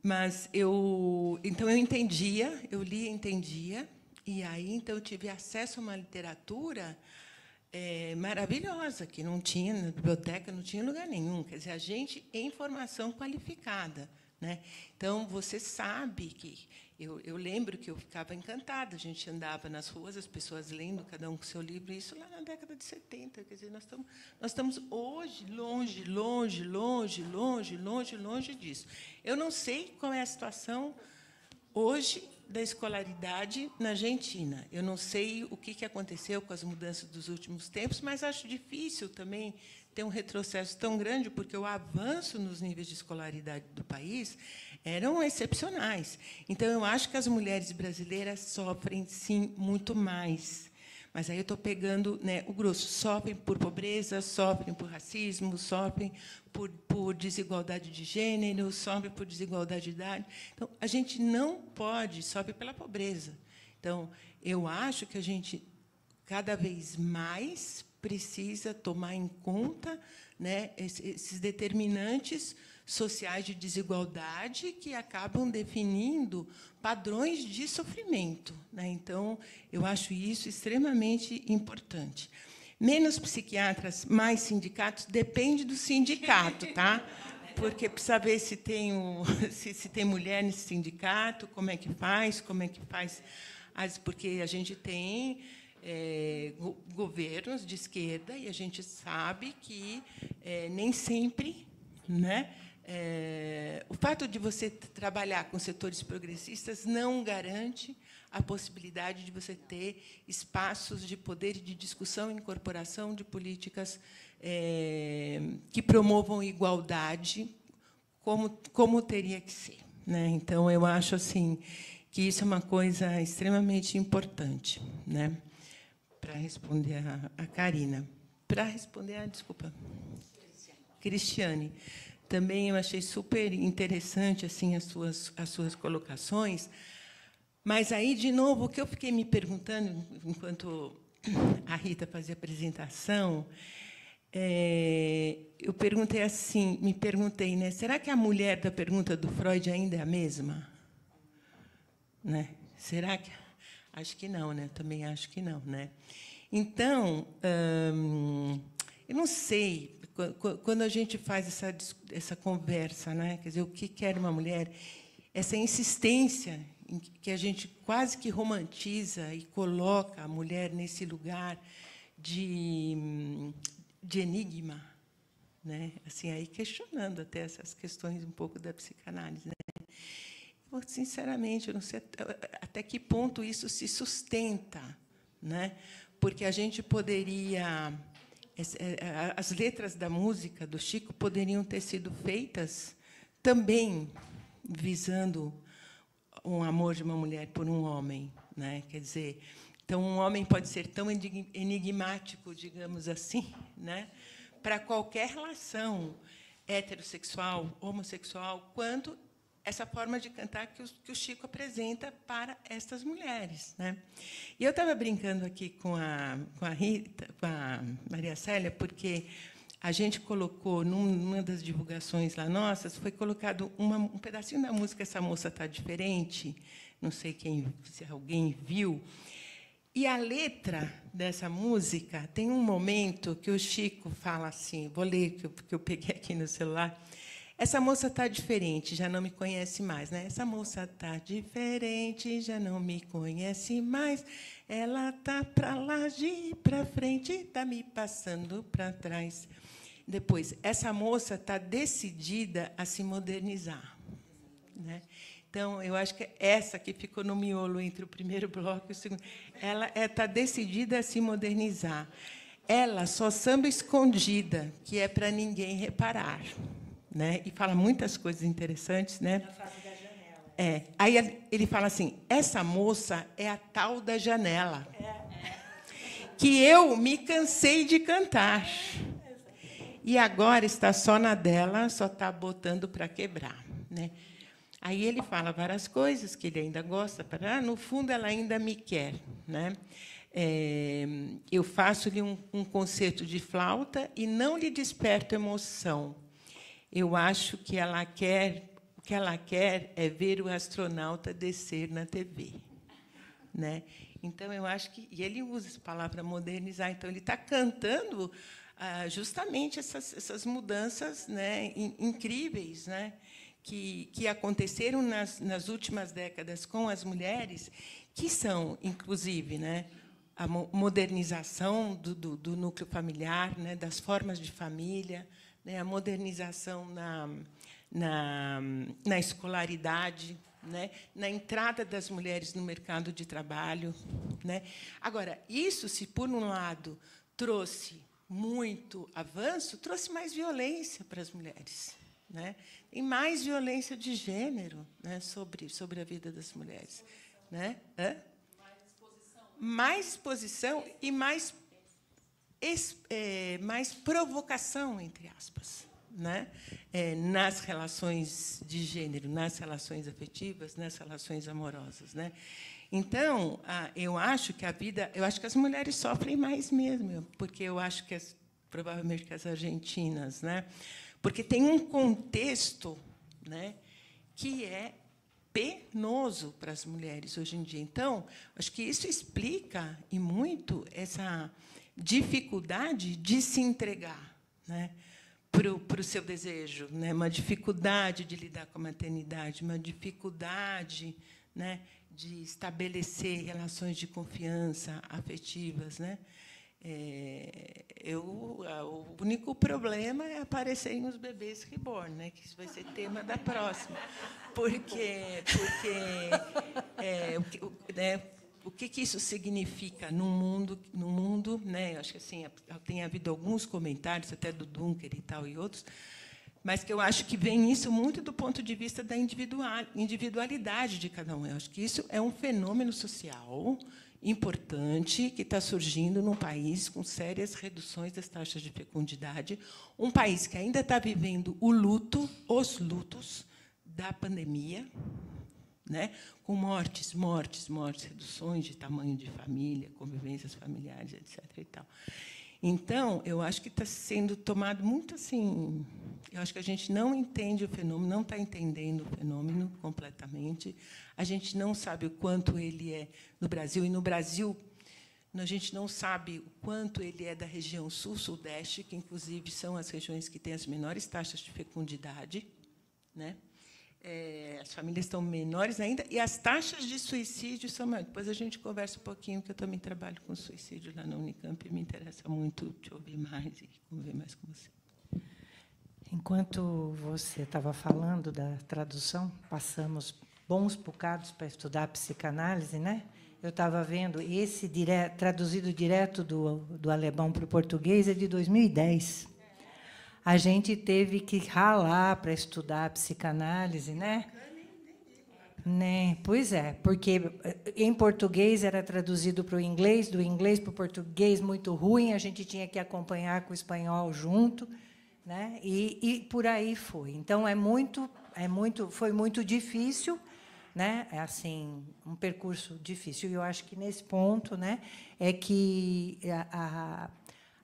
Mas então eu entendia, eu lia e entendia, e aí então eu tive acesso a uma literatura maravilhosa, que não tinha na biblioteca, não tinha em lugar nenhum. Quer dizer, a gente em formação qualificada, né? Então, você sabe que eu lembro que eu ficava encantada. A gente andava nas ruas, as pessoas lendo, cada um com seu livro, isso lá na década de 70. Quer dizer, nós estamos hoje longe, longe, longe, longe, longe, longe disso. Eu não sei qual é a situação hoje da escolaridade na Argentina. Eu não sei o que aconteceu com as mudanças dos últimos tempos, mas acho difícil também ter um retrocesso tão grande, porque o avanço nos níveis de escolaridade do país eram excepcionais. Então, eu acho que as mulheres brasileiras sofrem, sim, muito mais. Mas aí eu estou pegando, né, o grosso. Sofrem por pobreza, sofrem por racismo, sofrem por desigualdade de gênero, sofrem por desigualdade de idade. Então, a gente não pode sofrer pela pobreza. Então, eu acho que a gente, cada vez mais, precisa tomar em conta, né, esses determinantes sociais de desigualdade que acabam definindo padrões de sofrimento, né? Então, eu acho isso extremamente importante. Menos psiquiatras, mais sindicatos, depende do sindicato, tá? Porque precisa ver se tem se tem mulher nesse sindicato, como é que faz, porque a gente tem governos de esquerda e a gente sabe que nem sempre, né? O fato de você trabalhar com setores progressistas não garante a possibilidade de você ter espaços de poder e de discussão e incorporação de políticas que promovam igualdade, como teria que ser, né? Então, eu acho assim que isso é uma coisa extremamente importante, né? Para responder a Karina. Para responder desculpa, Cristiane. Também eu achei super interessante assim as suas colocações, mas aí, de novo, o que eu fiquei me perguntando enquanto a Rita fazia a apresentação, eu me perguntei, né, será que a mulher da pergunta do Freud ainda é a mesma? Né? Será que? Acho que não, né? Também acho que não, né? Então, eu não sei. Quando a gente faz essa conversa, né? Quer dizer, o que quer uma mulher, essa insistência em que a gente quase que romantiza e coloca a mulher nesse lugar de enigma, né? Assim, aí questionando até essas questões um pouco da psicanálise, né? Sinceramente, eu não sei até que ponto isso se sustenta, né? Porque a gente poderia... As letras da música do Chico poderiam ter sido feitas também visando um amor de uma mulher por um homem, né? Quer dizer, então um homem pode ser tão enigmático, digamos assim, né? Para qualquer relação heterossexual, homossexual, quanto essa forma de cantar que o Chico apresenta para estas mulheres, né? E eu estava brincando aqui com a Rita, com a Maria Célia, porque a gente colocou, numa das divulgações lá nossas, foi colocado um pedacinho da música Essa Moça Está Diferente, não sei se alguém viu, e a letra dessa música tem um momento que o Chico fala assim, vou ler, que eu peguei aqui no celular. Essa moça está diferente, já não me conhece mais, né? Essa moça está diferente, já não me conhece mais. Ela está para lá, de para frente, está me passando para trás. Depois, essa moça está decidida a se modernizar, né? Então, eu acho que é essa que ficou no miolo entre o primeiro bloco e o segundo. Ela está decidida a se modernizar. Ela só samba escondida, que é para ninguém reparar. Né? E fala muitas coisas interessantes, né? Na face da janela. Aí ele fala assim: essa moça é a tal da janela, que eu me cansei de cantar. E agora está só na dela, só está botando para quebrar, né? Aí ele fala várias coisas que ele ainda gosta, no fundo ela ainda me quer, né? Eu faço-lhe um concerto de flauta e não lhe desperto emoção. Eu acho que o que ela quer é ver o astronauta descer na TV, né? Então eu acho que, e ele usa essa palavra modernizar, então ele está cantando justamente essas mudanças, né, incríveis, né, que aconteceram nas últimas décadas com as mulheres, que são, inclusive, né, a modernização do núcleo familiar, né, das formas de família, né, a modernização na escolaridade, né, na entrada das mulheres no mercado de trabalho, né. Agora, isso, se por um lado trouxe muito avanço, trouxe mais violência para as mulheres, né. Tem mais violência de gênero, né, sobre a vida das mulheres, né. Mais exposição e mais provocação, entre aspas, né? Nas relações de gênero, nas relações afetivas, nas relações amorosas, né? Então, eu acho que as mulheres sofrem mais mesmo, porque eu acho que provavelmente que as argentinas, né? Porque tem um contexto, né, que é penoso para as mulheres hoje em dia. Então, acho que isso explica e muito essa dificuldade de se entregar, né, para o seu desejo, né, uma dificuldade de lidar com a maternidade, uma dificuldade, né, de estabelecer relações de confiança afetivas, né. O único problema é aparecerem os bebês reborn, né, que isso vai ser tema da próxima, porque né, o que isso significa no mundo, né? Acho que assim tem havido alguns comentários até do Dunker e tal e outros, mas que eu acho que vem isso muito do ponto de vista da individualidade de cada um. Eu acho que isso é um fenômeno social importante que está surgindo num país com sérias reduções das taxas de fecundidade, um país que ainda está vivendo os lutos da pandemia, né, com mortes, reduções de tamanho de família, convivências familiares, etc. E tal. Então, eu acho que está sendo tomado muito assim. Eu acho que a gente não entende o fenômeno, não está entendendo o fenômeno completamente. A gente não sabe o quanto ele é no Brasil. E, no Brasil, a gente não sabe o quanto ele é da região sul-sudeste, que, inclusive, são as regiões que têm as menores taxas de fecundidade, né? As famílias estão menores ainda, e as taxas de suicídio são maiores. Depois a gente conversa um pouquinho, que eu também trabalho com suicídio lá na Unicamp, e me interessa muito te ouvir mais e conviver mais com você. Enquanto você estava falando da tradução, passamos bons bocados para estudar psicanálise, né? Eu estava vendo, esse traduzido direto do alemão para o português é de 2010. A gente teve que ralar para estudar a psicanálise, né? Pois é, porque em português era traduzido para o inglês, do inglês para o português muito ruim, a gente tinha que acompanhar com o espanhol junto, né? E por aí foi. Então foi muito difícil, né? É assim, um percurso difícil. E eu acho que nesse ponto, né, é que a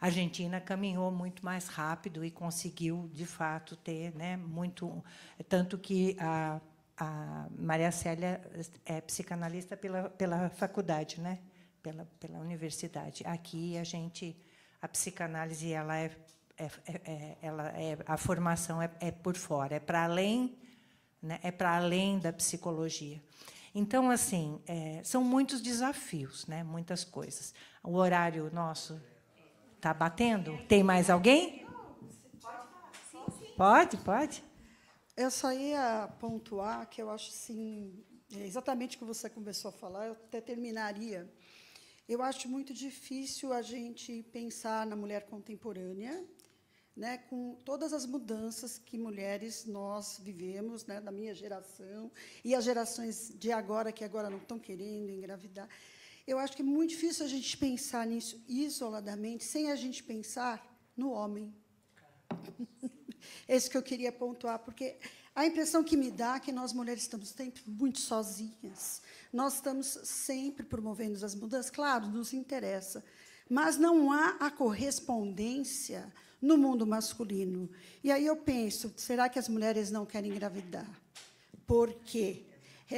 Argentina caminhou muito mais rápido e conseguiu, de fato, ter, né, muito, tanto que a Maria Célia é psicanalista pela faculdade, né, pela universidade. Aqui a psicanálise a formação é por fora, é para além, né, é para além da psicologia. Então, assim, são muitos desafios, né, muitas coisas. O horário nosso está batendo? Tem mais alguém? Pode. Eu só ia pontuar que eu acho assim, exatamente o que você começou a falar, eu até terminaria. Eu acho muito difícil a gente pensar na mulher contemporânea, né, com todas as mudanças que mulheres nós vivemos, né, da minha geração e as gerações de agora que agora não estão querendo engravidar. Eu acho que é muito difícil a gente pensar nisso isoladamente, sem a gente pensar no homem. É isso que eu queria pontuar, porque a impressão que me dá é que nós, mulheres, estamos sempre muito sozinhas. Nós estamos sempre promovendo as mudanças, claro, nos interessa, mas não há a correspondência no mundo masculino. E aí eu penso, será que as mulheres não querem engravidar? Porque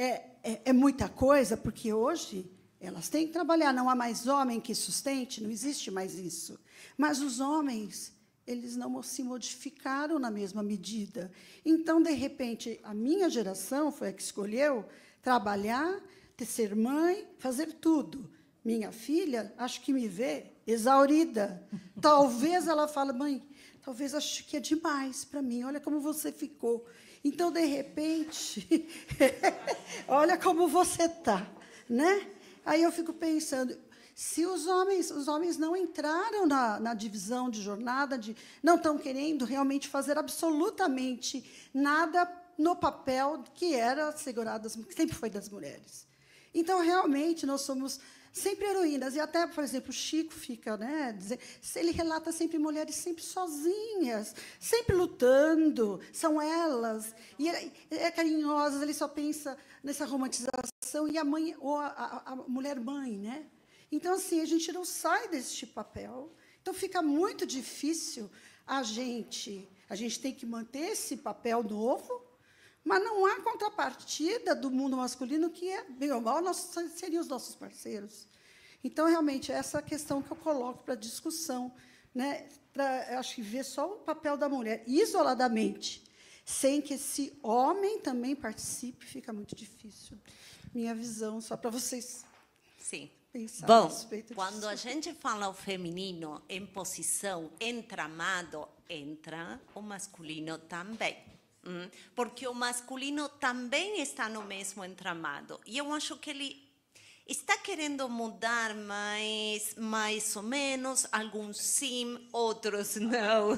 é muita coisa, porque hoje elas têm que trabalhar, não há mais homem que sustente, não existe mais isso. Mas os homens, eles não se modificaram na mesma medida. Então, de repente, a minha geração foi a que escolheu trabalhar, ser mãe, fazer tudo. Minha filha, acho que me vê exaurida. Talvez ela fale, mãe, talvez acho que é demais para mim, olha como você ficou. Então, de repente, olha como você está, né? Aí eu fico pensando, se os homens não entraram na divisão de jornada, não estão querendo realmente fazer absolutamente nada no papel que era assegurado, que sempre foi das mulheres. Então, realmente, nós somos sempre heroínas. E até, por exemplo, o Chico fica, né, dizendo, ele relata sempre mulheres sempre sozinhas, sempre lutando, são elas. E carinhosas, ele só pensa nessa romantização, e a mãe, ou a mulher-mãe, né? Então, assim, a gente não sai deste papel. Então, fica muito difícil a gente tem que manter esse papel novo, mas não há contrapartida do mundo masculino que, bem ou mal, seriam os nossos parceiros. Então, realmente, essa é a questão que eu coloco para discussão, né? Acho que ver só o papel da mulher isoladamente, sem que esse homem também participe, fica muito difícil. Minha visão, só para vocês. Sim. Bom, quando a gente fala o feminino em posição entramado, entra o masculino também. Porque o masculino também está no mesmo entramado. E eu acho que ele está querendo mudar, mas mais ou menos, alguns sim, outros não.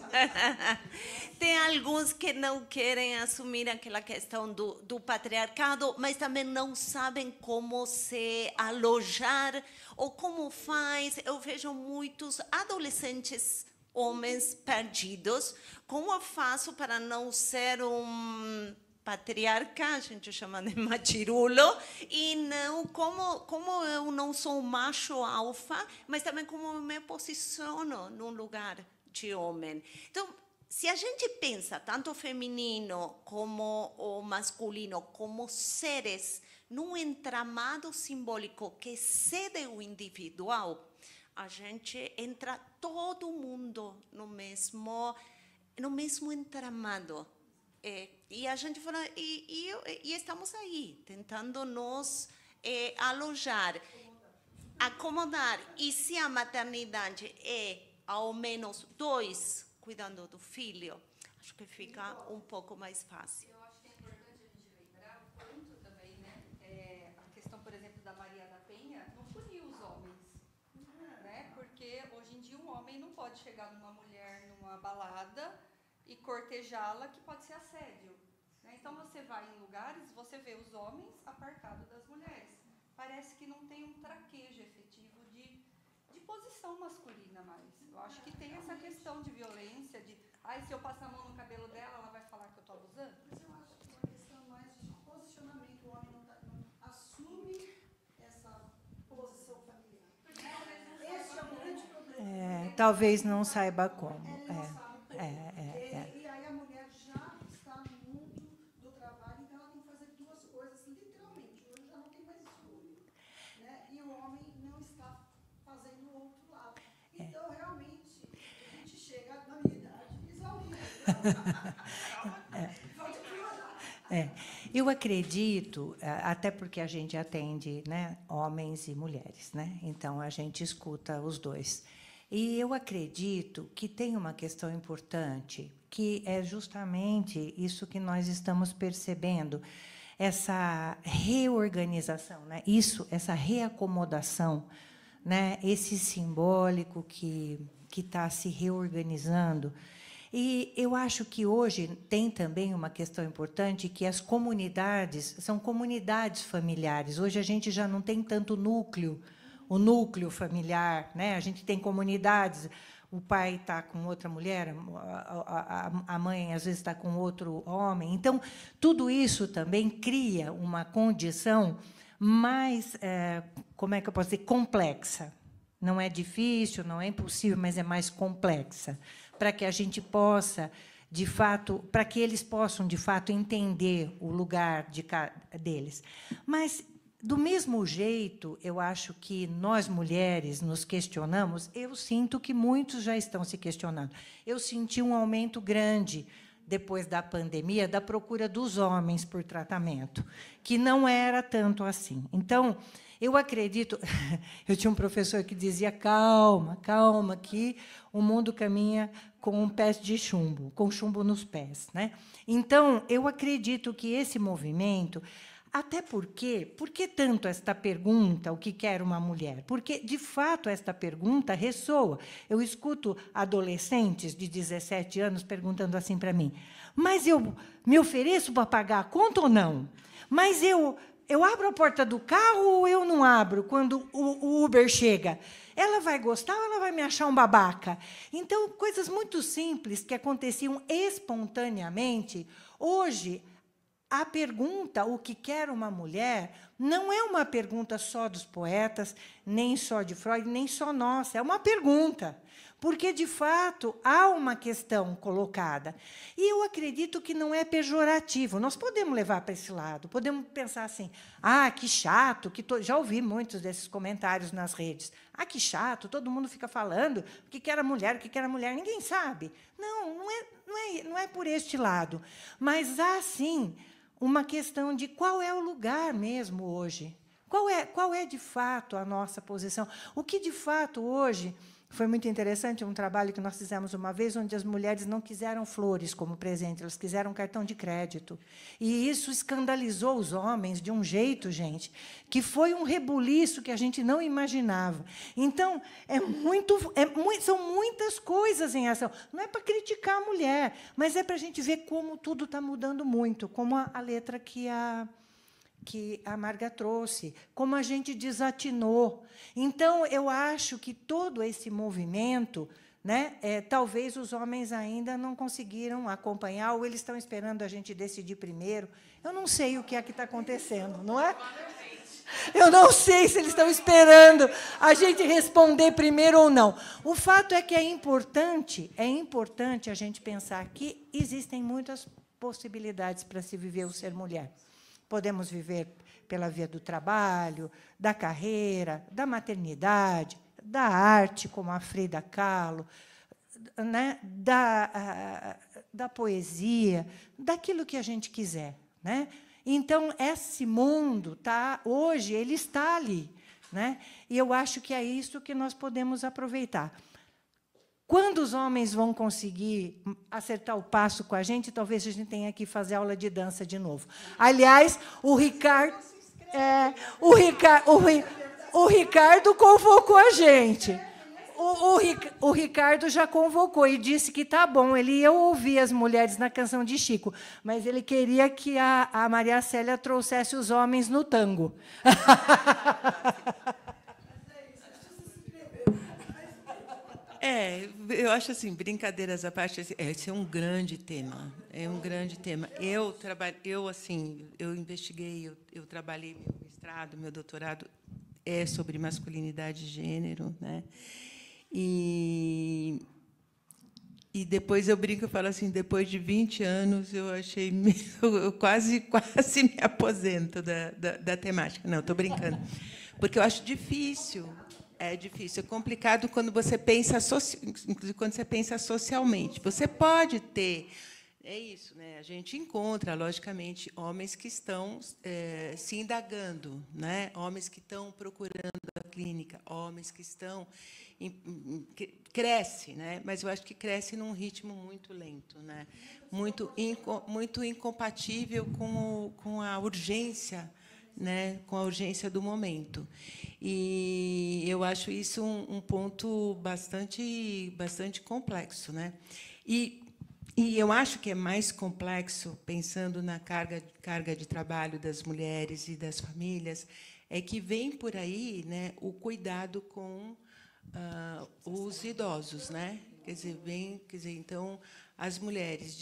Tem alguns que não querem assumir aquela questão do patriarcado, mas também não sabem como se alojar ou como faz. Eu vejo muitos adolescentes homens perdidos. Como eu faço para não ser um patriarca, a gente chama de machirulo, e não como eu não sou um macho alfa, mas também como eu me posiciono num lugar de homem. Então, se a gente pensa tanto o feminino como o masculino como seres num entramado simbólico que excede o individual, a gente entra todo mundo no mesmo entramado. E a gente fala, e estamos aí, tentando nos alojar, acomodar. E se a maternidade é, ao menos, 2 cuidando do filho, acho que fica um pouco mais fácil. Eu acho que é importante a gente lembrar o quanto também, homem não pode chegar numa mulher numa balada e cortejá-la, que pode ser assédio. Né? Então, você vai em lugares, você vê os homens apartados das mulheres. Parece que não tem um traquejo efetivo de posição masculina mais. Eu acho que tem essa questão de violência, de, se eu passar a mão no cabelo dela, ela vai falar que eu estou abusando. Mas eu acho que é uma questão mais de posicionamento. O homem não assume essa posição familiar. Esse é o grande problema. Talvez não saiba como. Ele não sabe como. E aí a mulher já está no mundo do trabalho, então ela tem que fazer duas coisas, literalmente. Hoje já não tem mais escolha. Né? E o homem não está fazendo o outro lado. Então, realmente, a gente chega na minha idade exaurida. Pode piorar. Eu acredito, até porque a gente atende, né, homens e mulheres, né? Então, a gente escuta os dois. E eu acredito que tem uma questão importante, que é justamente isso que nós estamos percebendo, essa reorganização, né? Essa reacomodação, né? Esse simbólico que está se reorganizando. E eu acho que hoje tem também uma questão importante, que as comunidades são comunidades familiares. Hoje a gente já não tem tanto o núcleo familiar, né? A gente tem comunidades, o pai está com outra mulher, a mãe, às vezes, está com outro homem. Então, tudo isso também cria uma condição mais, como é que eu posso dizer, complexa. Não é difícil, não é impossível, mas é mais complexa, para que a gente possa, de fato, para que eles possam, de fato, entender o lugar deles. Mas, do mesmo jeito, eu acho que nós, mulheres, nos questionamos. Eu sinto que muitos já estão se questionando. Eu senti um aumento grande, depois da pandemia, da procura dos homens por tratamento, que não era tanto assim. Então, eu acredito... Eu tinha um professor que dizia, calma, calma, que o mundo caminha com pés de chumbo, com chumbo nos pés, né? Então, eu acredito que esse movimento... Até porque, por que tanto esta pergunta, o que quer uma mulher? Porque, de fato, esta pergunta ressoa. Eu escuto adolescentes de 17 anos perguntando assim para mim, mas eu me ofereço para pagar a conta ou não? Mas eu abro a porta do carro ou eu não abro quando o Uber chega? Ela vai gostar ou ela vai me achar um babaca? Então, coisas muito simples que aconteciam espontaneamente, hoje... A pergunta, o que quer uma mulher, não é uma pergunta só dos poetas, nem só de Freud, nem só nossa. É uma pergunta, porque, de fato, há uma questão colocada. E eu acredito que não é pejorativo. Nós podemos levar para esse lado, podemos pensar assim, que chato, já ouvi muitos desses comentários nas redes. Que chato, todo mundo fica falando o que quer a mulher, ninguém sabe. Não é por este lado. Mas há, sim, uma questão de qual é o lugar mesmo hoje. Qual é, de fato, a nossa posição? O que, de fato, hoje... Foi muito interessante um trabalho que nós fizemos uma vez, onde as mulheres não quiseram flores como presente, elas quiseram cartão de crédito. E isso escandalizou os homens de um jeito, gente, que foi um rebuliço que a gente não imaginava. Então, são muitas coisas em ação. Não é para criticar a mulher, mas é para a gente ver como tudo está mudando muito, como a letra que a Marga trouxe, como a gente desatinou. Então, eu acho que todo esse movimento, né, talvez os homens ainda não conseguiram acompanhar, ou eles estão esperando a gente decidir primeiro. Eu não sei o que é que está acontecendo, não é? Eu não sei se eles estão esperando a gente responder primeiro ou não. O fato é que é importante a gente pensar que existem muitas possibilidades para se viver o ser mulher. Podemos viver pela via do trabalho, da carreira, da maternidade, da arte, como a Frida Kahlo, né? da poesia, daquilo que a gente quiser, né? Então, esse mundo hoje ele está ali, né? E eu acho que é isso que nós podemos aproveitar. Quando os homens vão conseguir acertar o passo com a gente, talvez a gente tenha que fazer aula de dança de novo. Aliás, o Ricardo convocou a gente. O Ricardo já convocou e disse que tá bom. Ele ia ouvir as mulheres na canção de Chico, mas ele queria que a Maria Célia trouxesse os homens no tango. Eu acho assim, brincadeiras à parte, esse é um grande tema. É um grande tema. Eu investiguei, eu trabalhei meu mestrado, meu doutorado sobre masculinidade e gênero, né? E depois eu brinco e falo assim, depois de 20 anos, eu achei eu quase me aposento da temática. Não, estou brincando. Porque eu acho difícil. É difícil, é complicado quando você pensa, inclusive quando você pensa socialmente. Você pode ter, é isso, né? A gente encontra, logicamente, homens que estão se indagando, né? Homens que estão procurando a clínica, homens que estão cresce, né? Mas eu acho que cresce num ritmo muito lento, né? Muito incompatível com a urgência, né, com a urgência do momento. E eu acho isso um ponto bastante complexo, né? E eu acho que é mais complexo, pensando na carga de trabalho das mulheres e das famílias, é que vem por aí, né, o cuidado com os idosos, né? Quer dizer, então as mulheres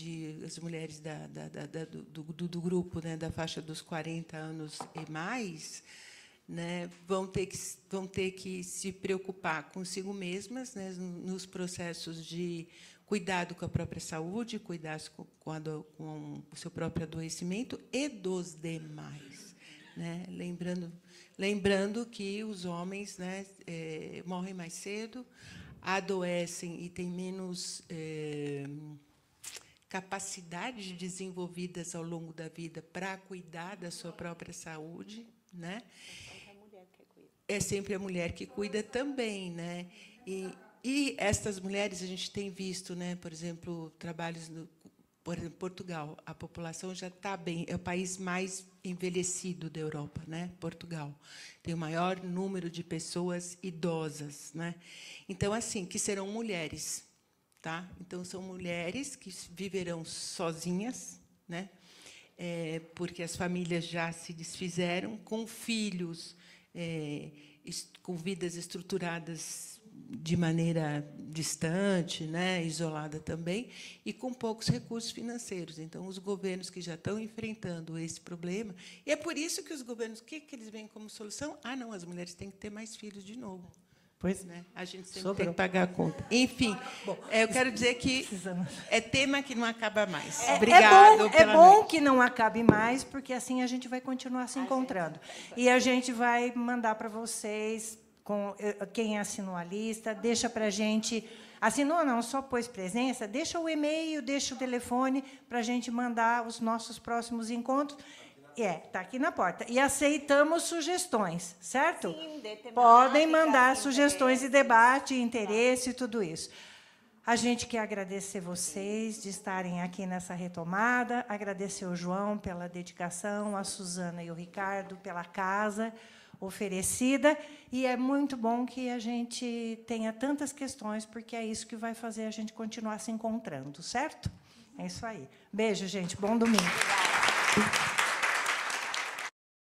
do grupo, né, da faixa dos 40 anos e mais, né, vão ter que se preocupar consigo mesmas, né, nos processos de cuidado com a própria saúde, cuidar com o seu próprio adoecimento e dos demais, né? Lembrando que os homens, né, morrem mais cedo, adoecem e têm menos capacidades desenvolvidas ao longo da vida para cuidar da sua própria saúde, né? É sempre a mulher que cuida também, né? E estas mulheres, a gente tem visto, né, por exemplo, trabalhos por exemplo, Portugal, a população já está bem, é o país mais envelhecido da Europa, né? Portugal tem o maior número de pessoas idosas, né? Então, assim, que serão mulheres, tá? Então são mulheres que viverão sozinhas, né? Porque as famílias já se desfizeram, com filhos, com vidas estruturadas de maneira distante, né, isolada também, e com poucos recursos financeiros. Então, os governos que já estão enfrentando esse problema, e é por isso que os governos, o que eles veem como solução? Ah, não, as mulheres têm que ter mais filhos de novo. Pois, né? A gente sempre tem que pagar a conta. Enfim, eu quero dizer que é tema que não acaba mais. Obrigado. É bom que não acabe mais, porque assim a gente vai continuar se encontrando. E a gente vai mandar para vocês, quem assinou a lista, deixa para a gente... Assinou, não, só pôs presença, deixa o e-mail, deixa o telefone para a gente mandar os nossos próximos encontros. Está aqui na porta. E aceitamos sugestões, certo? Sim, podem mandar sugestões de debate, interesse e tudo isso. A gente quer agradecer vocês de estarem aqui nessa retomada, agradecer o João pela dedicação, a Suzana e o Ricardo pela casa oferecida, e é muito bom que a gente tenha tantas questões, porque é isso que vai fazer a gente continuar se encontrando, certo? É isso aí. Beijo, gente. Bom domingo.